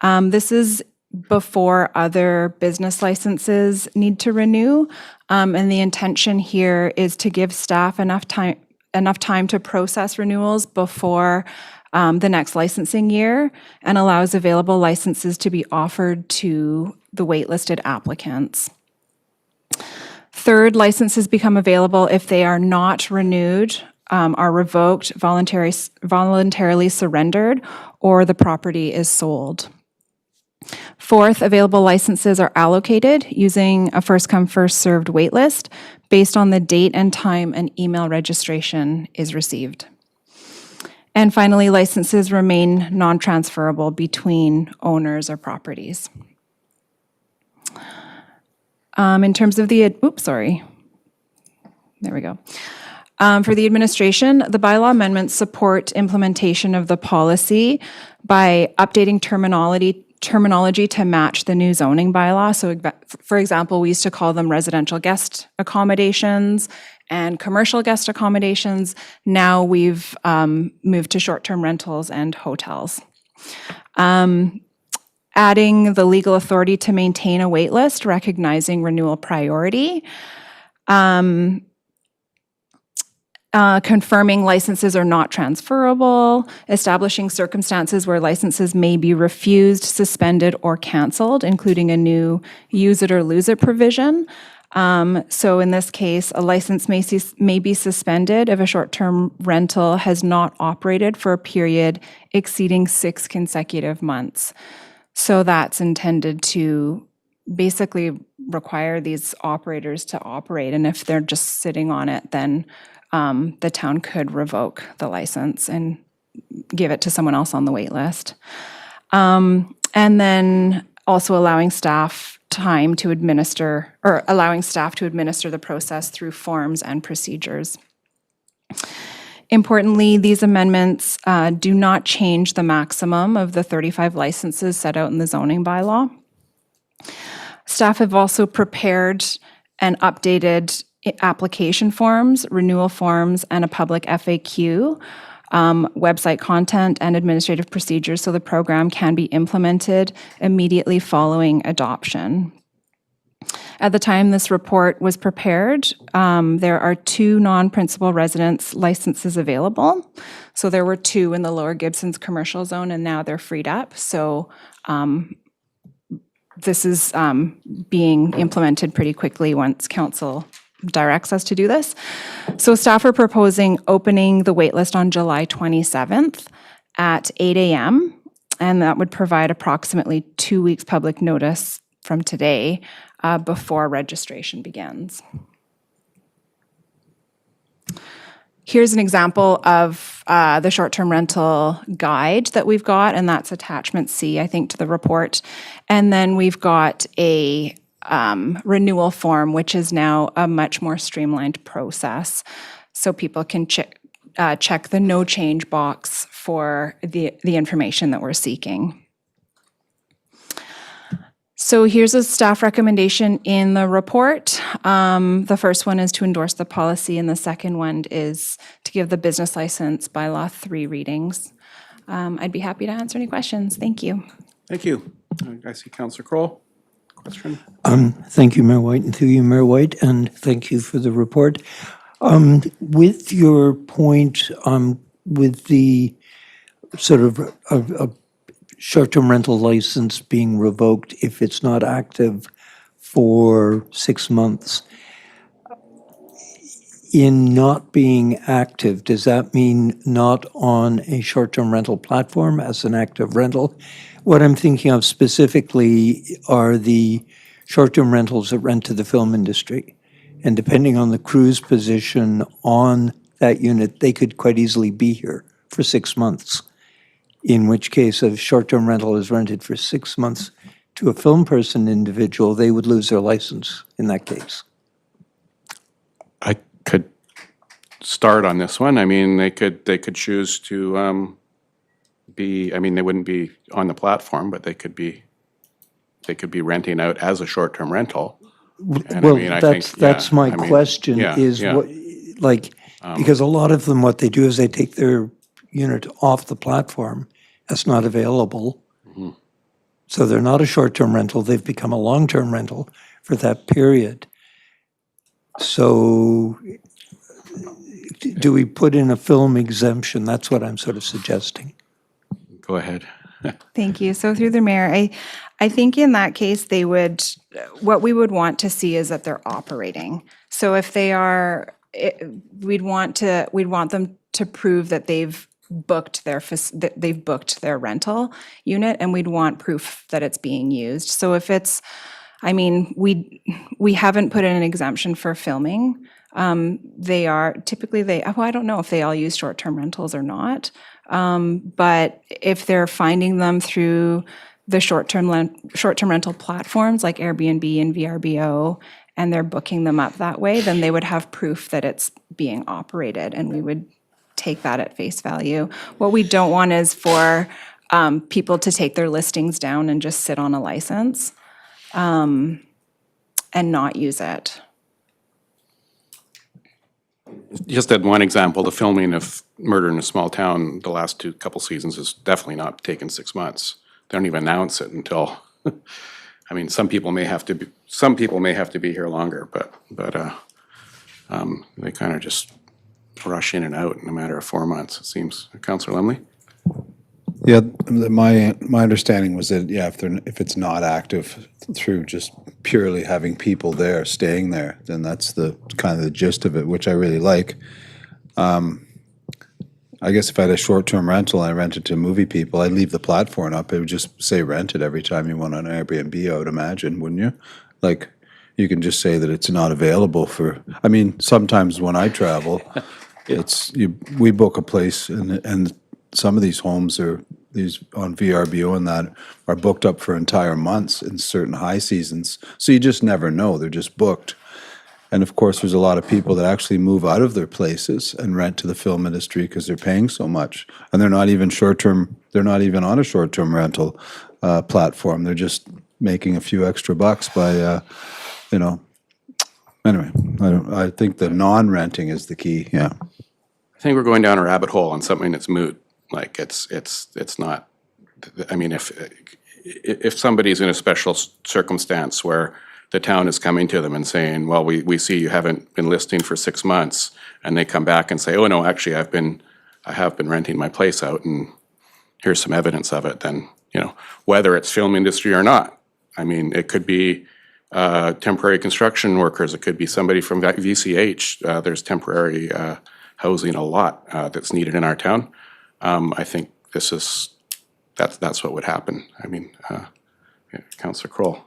S10: This is before other business licenses need to renew. And the intention here is to give staff enough time to process renewals before the next licensing year and allows available licenses to be offered to the waitlisted applicants. Third, licenses become available if they are not renewed, are revoked, voluntarily surrendered, or the property is sold. Fourth, available licenses are allocated using a first-come, first-served waitlist based on the date and time an email registration is received. And finally, licenses remain non-transferable between owners or properties. In terms of the, there we go. For the administration, the bylaw amendments support implementation of the policy by updating terminology to match the new zoning bylaw. So for example, we used to call them residential guest accommodations and commercial guest accommodations. Now we've moved to short-term rentals and hotels. Adding the legal authority to maintain a wait list, recognizing renewal priority. Confirming licenses are not transferable, establishing circumstances where licenses may be refused, suspended, or canceled, including a new use it or lose it provision. So in this case, a license may be suspended if a short-term rental has not operated for a period exceeding 6 consecutive months. So that's intended to basically require these operators to operate, and if they're just sitting on it, then the town could revoke the license and give it to someone else on the wait list. And then also allowing staff time to administer, or allowing staff to administer the process through forms and procedures. Importantly, these amendments do not change the maximum of the 35 licenses set out in the zoning bylaw. Staff have also prepared and updated application forms, renewal forms, and a public FAQ, website content, and administrative procedures so the program can be implemented immediately following adoption. At the time this report was prepared, there are 2 non-principal residence licenses available. So there were 2 in the Lower Gibsons commercial zone, and now they're freed up. So this is being implemented pretty quickly once council directs us to do this. So staff are proposing opening the waitlist on July 27th at 8 a.m. And that would provide approximately 2 weeks public notice from today before registration begins. Here's an example of the short-term rental guide that we've got, and that's attachment C, I think, to the report. And then we've got a renewal form, which is now a much more streamlined process. So people can check the no change box for the information that we're seeking. So here's a staff recommendation in the report. The first one is to endorse the policy, and the second one is to give the business license bylaw 3 readings. I'd be happy to answer any questions. Thank you.
S1: Thank you. I see Councillor Kroll. Question?
S6: Thank you, Mayor White, and through you, Mayor White, and thank you for the report. With your point with the sort of a short-term rental license being revoked if it's not active for 6 months, in not being active, does that mean not on a short-term rental platform as an active rental? What I'm thinking of specifically are the short-term rentals that rent to the film industry. And depending on the crew's position on that unit, they could quite easily be here for 6 months. In which case, if short-term rental is rented for 6 months to a film person individual, they would lose their license in that case.
S1: I could start on this one. I mean, they could choose to be, I mean, they wouldn't be on the platform, but they could be renting out as a short-term rental. And
S6: Well,
S1: I mean, I
S6: that's
S1: think,
S6: that's
S1: yeah,
S6: my
S1: I mean,
S6: question
S1: yeah,
S6: is
S1: yeah.
S6: what, like, because a lot of them, what they do is they take their unit off the platform. That's not available. So they're not a short-term rental. They've become a long-term rental for that period. So do we put in a film exemption? That's what I'm sort of suggesting.
S1: Go ahead.
S10: Thank you. So through the mayor, I think in that case, they would, what we would want to see is that they're operating. So if they are, we'd want them to prove that they've booked their rental unit, and we'd want proof that it's being used. So if it's, I mean, we haven't put in an exemption for filming. They are typically I don't know if they all use short-term rentals or not. But if they're finding them through the short-term rental platforms like Airbnb and VRBO, and they're booking them up that way, then they would have proof that it's being operated, and we would take that at face value. What we don't want is for people to take their listings down and just sit on a license and not use it.
S1: just at one example, the filming of Murder in a Small Town, the last couple seasons has definitely not taken 6 months. They don't even announce it until, I mean, some people may have to be here longer, but they kind of just rush in and out in a matter of 4 months, it seems. Councillor Lemley?
S3: Yeah, my understanding was that, yeah, if it's not active through just purely having people there, staying there, then that's the kind of the gist of it, which I really like. I guess if I had a short-term rental and I rented to movie people, I'd leave the platform up. It would just say rented every time you went on Airbnb, I would imagine, wouldn't you? Like, you can just say that it's not available for, I mean, sometimes when I travel, we book a place and some of these homes these on VRBO and that are booked up for entire months in certain high seasons. So you just never know, they're just booked. And of course, there's a lot of people that actually move out of their places and rent to the film industry because they're paying so much. And they're not even on a short-term rental platform. They're just making a few extra bucks by, anyway, I think the non-renting is the key, yeah.
S1: I think we're going down a rabbit hole on something that's moot. Like, it's not, I mean, if somebody's in a special circumstance where the town is coming to them and saying, well, we see you haven't been listing for 6 months, and they come back and say, oh, no, actually, I have been renting my place out, and here's some evidence of it, then, whether it's film industry or not. I mean, it could be temporary construction workers, it could be somebody from VCH. There's temporary housing a lot that's needed in our town. I think that's what would happen. I mean, Councillor Kroll.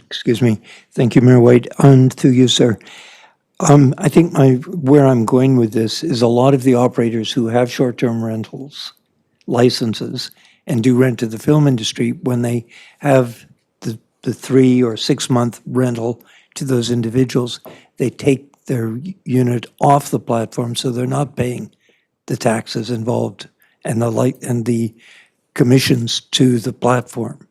S6: Excuse me. Thank you, Mayor White. And through you, sir. I think where I'm going with this is a lot of the operators who have short-term rentals licenses and do rent to the film industry, when they have the 3 or 6 month rental to those individuals, they take their unit off the platform, so they're not paying the taxes involved and the commissions to the platform.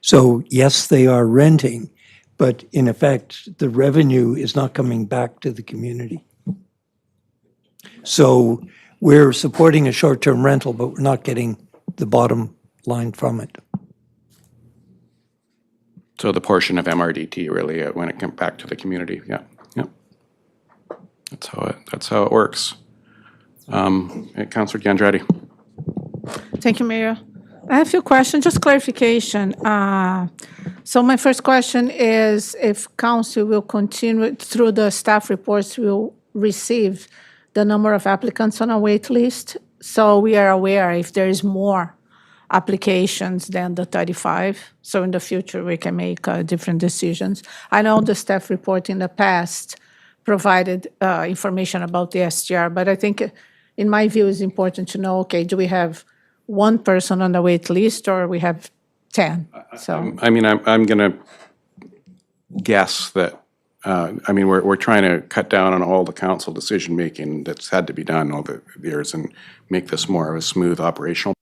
S6: So yes, they are renting, but in effect, the revenue is not coming back to the community. So we're supporting a short-term rental, but we're not getting the bottom line from it.
S1: So the portion of MRDT really, when it comes back to the community, yeah. That's how it works. Councillor Gandretti.
S5: Thank you, Mayor. I have a few questions, just clarification. So my first question is if council will continue through the staff reports, will receive the number of applicants on a wait list, so we are aware if there is more applications than the 35, so in the future we can make different decisions. I know the staff report in the past provided information about the STR, but I think in my view it's important to know, okay, do we have one person on the wait list or we have 10? So
S1: I mean, I'm going to guess that, I mean, we're trying to cut down on all the council decision-making that's had to be done over the years and make this more of a smooth operational.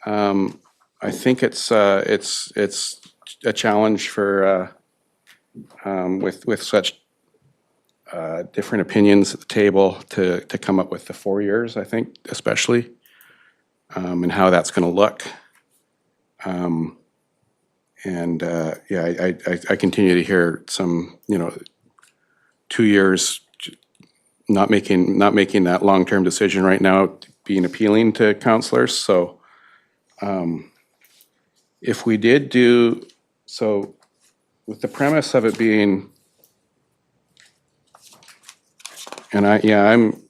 S1: I think it's a challenge for, with such different opinions at the table to come up with the 4 years, I think, especially, and how that's going to look. I continue to hear some, 2 years, not making that long-term decision right now being appealing to councillors. So if we did do, so with the premise of it being, and I'm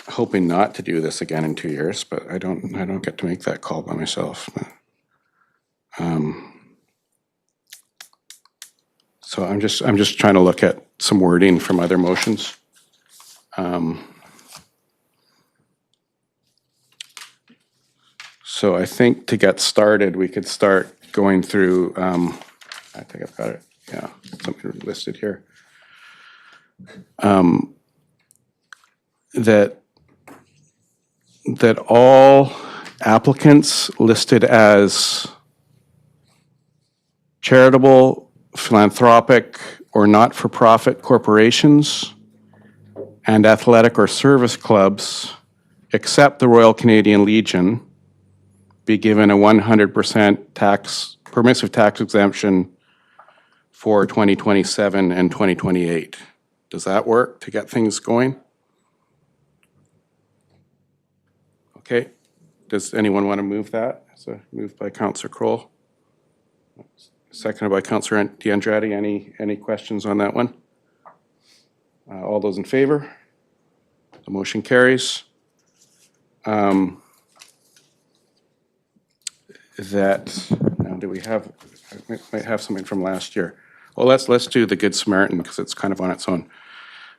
S1: hoping not to do this again in 2 years, but I don't get to make that call by myself. So I'm just trying to look at some wording from other motions. So I think to get started, we could start going through, I think I've got it, yeah, something listed here. That all applicants listed as charitable, philanthropic, or not-for-profit corporations and athletic or service clubs, except the Royal Canadian Legion, be given a 100% permissive tax exemption for 2027 and 2028. Does that work to get things going? Okay. Does anyone want to move that? So moved by Councillor Kroll. Seconded by Councillor D'Andrade. Any questions on that one? All those in favor? The motion carries. Now do we have, I might have something from last year. Well, let's do the Good Samaritan because it's kind of on its own.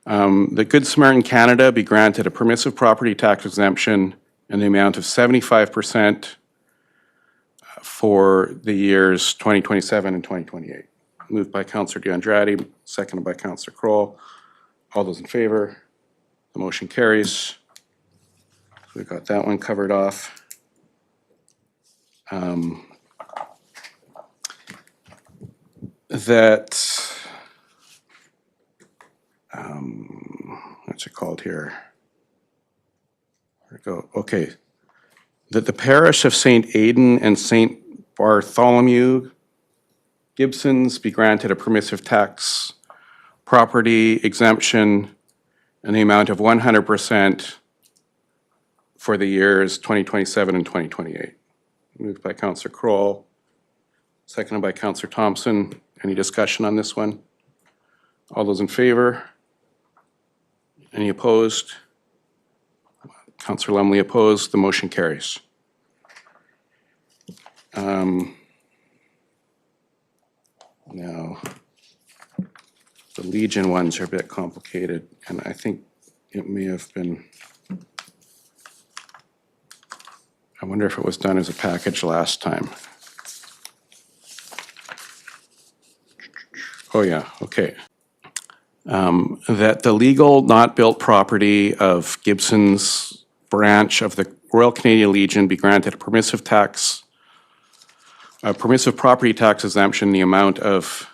S1: The Good Samaritan Canada be granted a permissive property tax exemption in the amount of 75% for the years 2027 and 2028. Moved by Councillor D'Andrade, seconded by Councillor Kroll. All those in favor? The motion carries. So we've got that one covered off. What's it called here? Where'd it go? Okay. That the parish of St. Aidan and St. Bartholomew Gibsons be granted a permissive tax property exemption in the amount of 100% for the years 2027 and 2028. Moved by Councillor Kroll, seconded by Councillor Thompson. Any discussion on this one? All those in favor? Any opposed? Councillor Lumley opposed. The motion carries. Now, the Legion ones are a bit complicated, and I think it may have been, I wonder if it was done as a package last time. Oh yeah, okay. That the legal not built property of Gibsons branch of the Royal Canadian Legion be granted a permissive property tax exemption in the amount of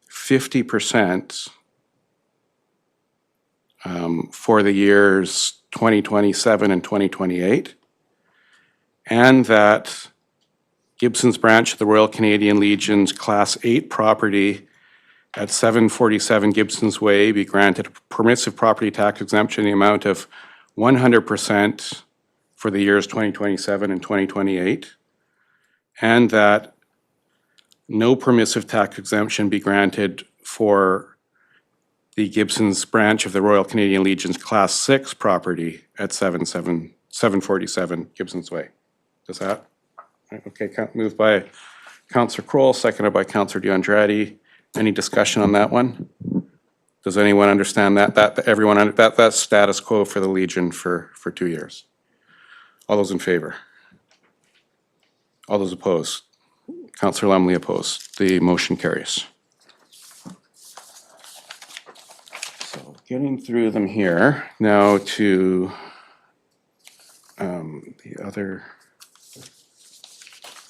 S1: 50% for the years 2027 and 2028, and that Gibsons branch of the Royal Canadian Legion's Class 8 property at 747 Gibsons Way be granted a permissive property tax exemption in the amount of 100% for the years 2027 and 2028, and that no permissive tax exemption be granted for the Gibsons branch of the Royal Canadian Legion's Class 6 property at 747 Gibsons Way. Does that? Okay, moved by Councillor Kroll, seconded by Councillor D'Andrade. Any discussion on that one? Does anyone understand that? That's status quo for the Legion for 2 years. All those in favor? All those opposed? Councillor Lumley opposed. The motion carries. So getting through them here. Now to the other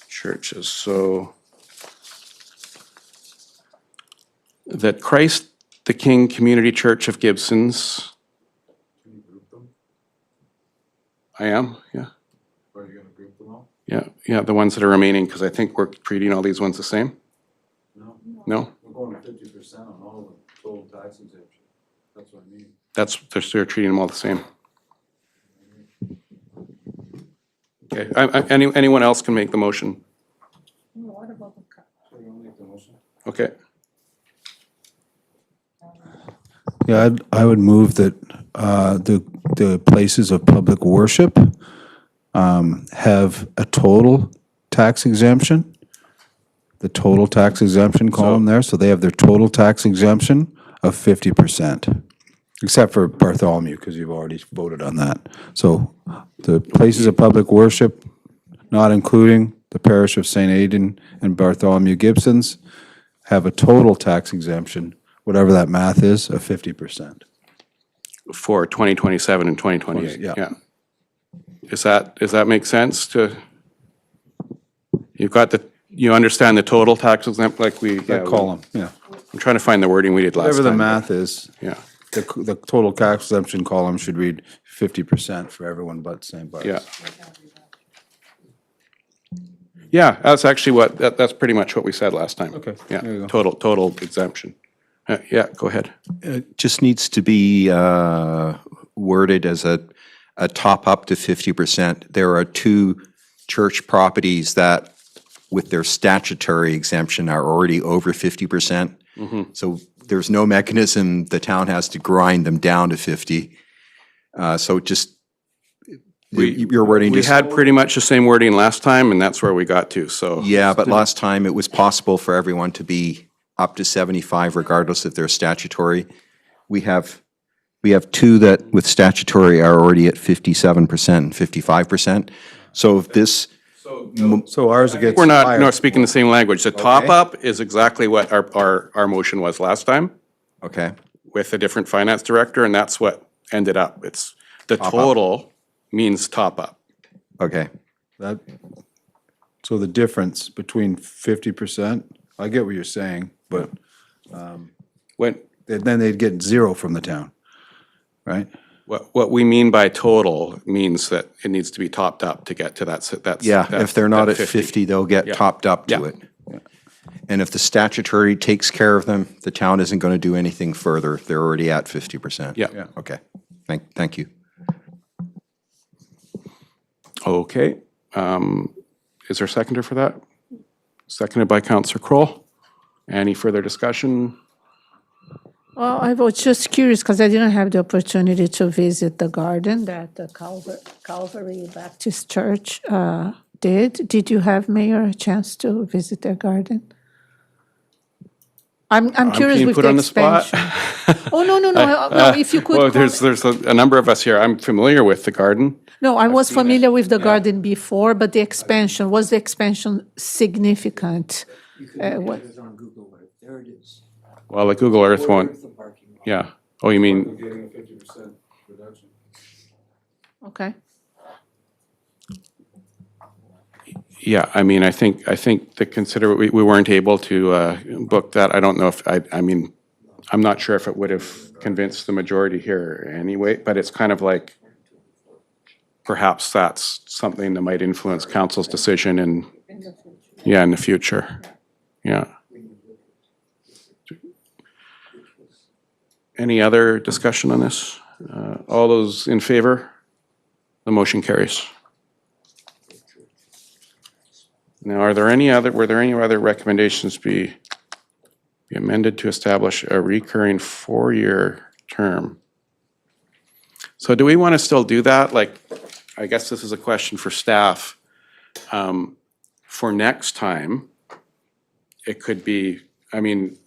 S1: churches. So that Christ the King Community Church of Gibsons. I am, yeah.
S3: Are you gonna group them all?
S1: Yeah, the ones that are remaining, because I think we're treating all these ones the same. No?
S3: We're going to 50% on all of them, total tax exemption. That's what I mean.
S1: They're treating them all the same. Okay, anyone else can make the motion. Okay,
S3: Yeah, I would move that the places of public worship have a total tax exemption, the total tax exemption column there, so they have their total tax exemption of 50%, except for Bartholomew, because you've already voted on that. So the places of public worship, not including the parish of St. Aidan and Bartholomew Gibsons, have a total tax exemption, whatever that math is, of 50%.
S1: for 2027 and 2028.
S3: Yeah.
S1: Yeah. Does that make sense to, you understand the total tax exempt, like we.
S3: That column, yeah.
S1: I'm trying to find the wording we did last time.
S3: Whatever the math is,
S1: Yeah,
S3: the total tax exemption column should read 50% for everyone but St. Bart's.
S1: yeah. Yeah, that's actually that's pretty much what we said last time.
S3: Okay, there you
S1: Yeah,
S3: go.
S1: total exemption. Yeah, go ahead.
S11: It just needs to be worded as a top up to 50%. There are two church properties that, with their statutory exemption, are already over 50%. So there's no mechanism the town has to grind them down to 50. So just, your wording
S1: We
S11: just.
S1: had pretty much the same wording last time, and that's where we got to, so.
S11: Yeah, but last time it was possible for everyone to be up to 75 regardless if they're statutory. We have two that with statutory are already at 57% and 55%. So if this,
S3: So ours gets
S1: We're not
S3: higher.
S1: speaking the same language. The top up is exactly what our motion was last time
S11: okay,
S1: with a different finance director, and that's what ended up. It's the total means top up.
S11: okay.
S3: That, so the difference between 50%, I get what you're saying, but
S1: When,
S3: then they'd get zero from the town, right?
S1: what we mean by total means that it needs to be topped up to get to that's.
S11: Yeah, if they're not at 50, they'll get
S1: Yeah.
S11: topped up to
S1: Yeah.
S11: it. And if the statutory takes care of them, the town isn't going to do anything further. They're already at 50%.
S1: Yeah.
S3: Yeah.
S11: Okay, thank you.
S1: Okay. Is there a seconder for that? Seconded by Counselor Kroll. Any further discussion?
S5: Well, I was just curious because I didn't have the opportunity to visit the garden that the Calvary Baptist Church did. Did you have, Mayor, a chance to visit their garden? I'm curious
S1: being
S5: with
S1: put
S5: the
S1: on the spot.
S5: expansion. Oh, no, if you could.
S1: Well, there's a number of us here. I'm familiar with the garden.
S5: No, I was familiar with the garden before, but the expansion, was the expansion significant? What?
S6: on Google Earth. There it is.
S1: Well, the Google Earth won't, yeah. Oh, you mean,
S3: Getting a 50% reduction.
S5: Okay.
S1: yeah, I mean, I think we weren't able to book that. I don't know if, I mean, I'm not sure if it would have convinced the majority here anyway, but it's kind of like, perhaps that's something that might influence council's decision in the future. Yeah. Any other discussion on this? All those in favor? The motion carries. Now, were there any other recommendations be amended to establish a recurring 4-year term? So do we want to still do that? Like, I guess this is a question for staff. For next time, it could be, I mean,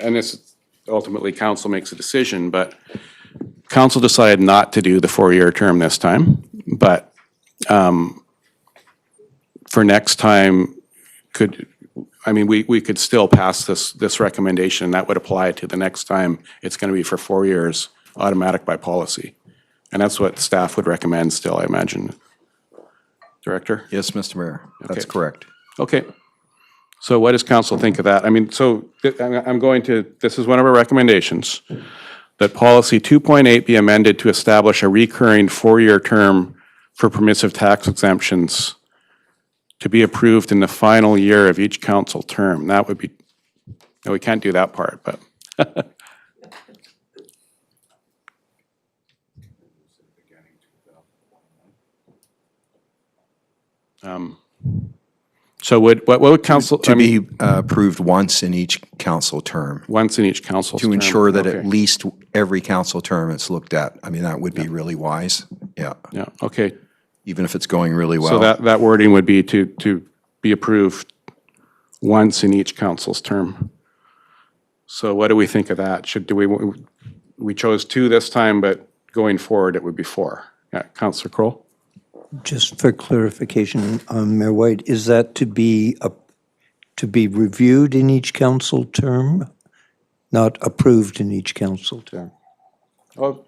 S1: and this ultimately council makes a decision, but council decided not to do the 4-year term this time. But for next time, we could still pass this recommendation. That would apply to the next time. It's going to be for 4 years automatic by policy. And that's what staff would recommend still, I imagine. Director?
S11: Yes, Mr. Mayor, that's
S1: Okay.
S11: correct.
S1: Okay. So what does council think of that? I mean, so I'm going to, this is one of our recommendations, that policy 2.8 be amended to establish a recurring 4-year term for permissive tax exemptions to be approved in the final year of each council term. That would be, no, we can't do that part, but. So what would council,
S11: To be approved once in each council term,
S1: once in each council term?
S11: to ensure that at
S1: Okay.
S11: least every council term it's looked at. I mean, that would be really wise, yeah,
S1: Yeah, okay.
S11: even if it's going really well.
S1: So that wording would be to be approved once in each council's term. So what do we think of that? We chose 2 this time, but going forward, it would be 4. Yeah, Councillor Kroll?
S6: Just for clarification, Mayor White, is that to be reviewed in each council term, not approved in each council term?
S1: Oh,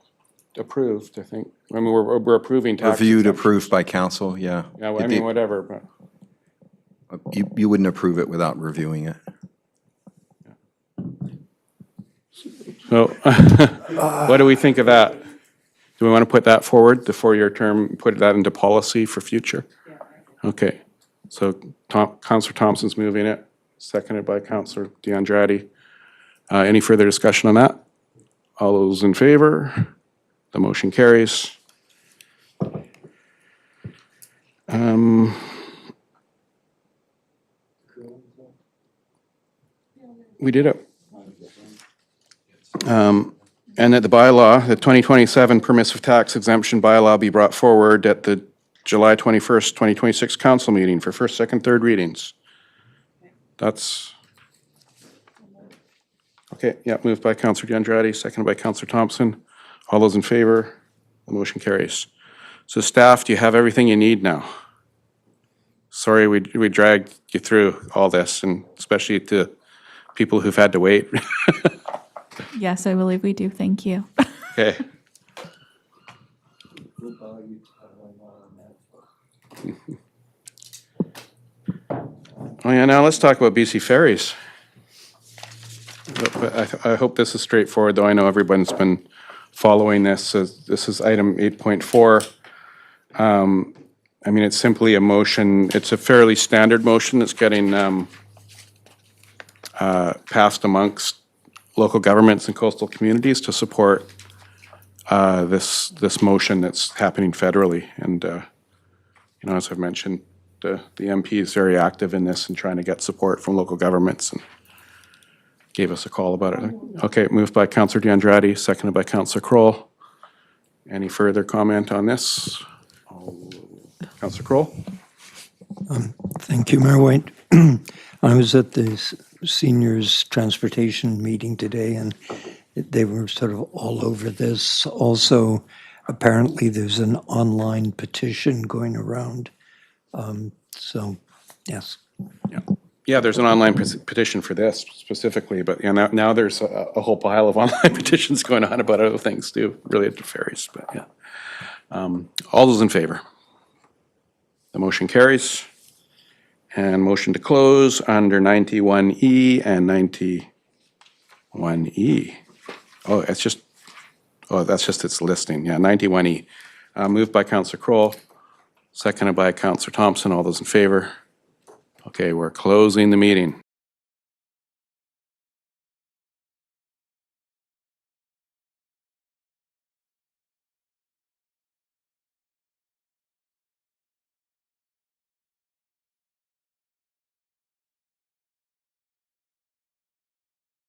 S1: approved, I think. I mean, we're approving tax.
S11: Reviewed,
S1: exemptions.
S11: approved by council, yeah.
S1: Yeah, well, I mean, whatever, but.
S11: You wouldn't approve it without reviewing it.
S1: So, what do we think of that? Do we want to put that forward, the 4-year term, put that into policy for future? Okay, so Councillor Thompson's moving it, seconded by Councillor DeAndrade. Any further discussion on that? All those in favor? The motion carries. We did it. And that the bylaw, the 2027 permissive tax exemption bylaw be brought forward at the July 21st, 2026 council meeting for first, second, third readings. That's, okay, yeah, moved by Councillor DeAndrade, seconded by Councillor Thompson. All those in favor? The motion carries. So staff, do you have everything you need now? Sorry, we dragged you through all this, and especially to people who've had to wait.
S12: Yes, I believe we do. Thank you.
S1: Okay. Oh yeah, now let's talk about BC Ferries. I hope this is straightforward, though I know everyone's been following this. This is item 8.4. I mean, it's simply a motion, it's a fairly standard motion that's getting passed amongst local governments and coastal communities to support this motion that's happening federally. And, you know, as I've mentioned, the MP is very active in this and trying to get support from local governments and gave us a call about it. Okay, moved by Councillor DeAndrade, seconded by Councillor Kroll. Any further comment on this? Councillor Kroll?
S6: Thank you, Mayor White. I was at the seniors transportation meeting today, and they were sort of all over this. Also, apparently there's an online petition going around. So, yes.
S1: Yeah, there's an online petition for this specifically, but yeah, now there's a whole pile of online petitions going on about other things too, related to ferries, but yeah. All those in favor? The motion carries. And motion to close under 91E and 91E. Oh, that's just its listing, yeah, 91E. Moved by Councillor Kroll, seconded by Councillor Thompson. All those in favor? Okay, we're closing the meeting.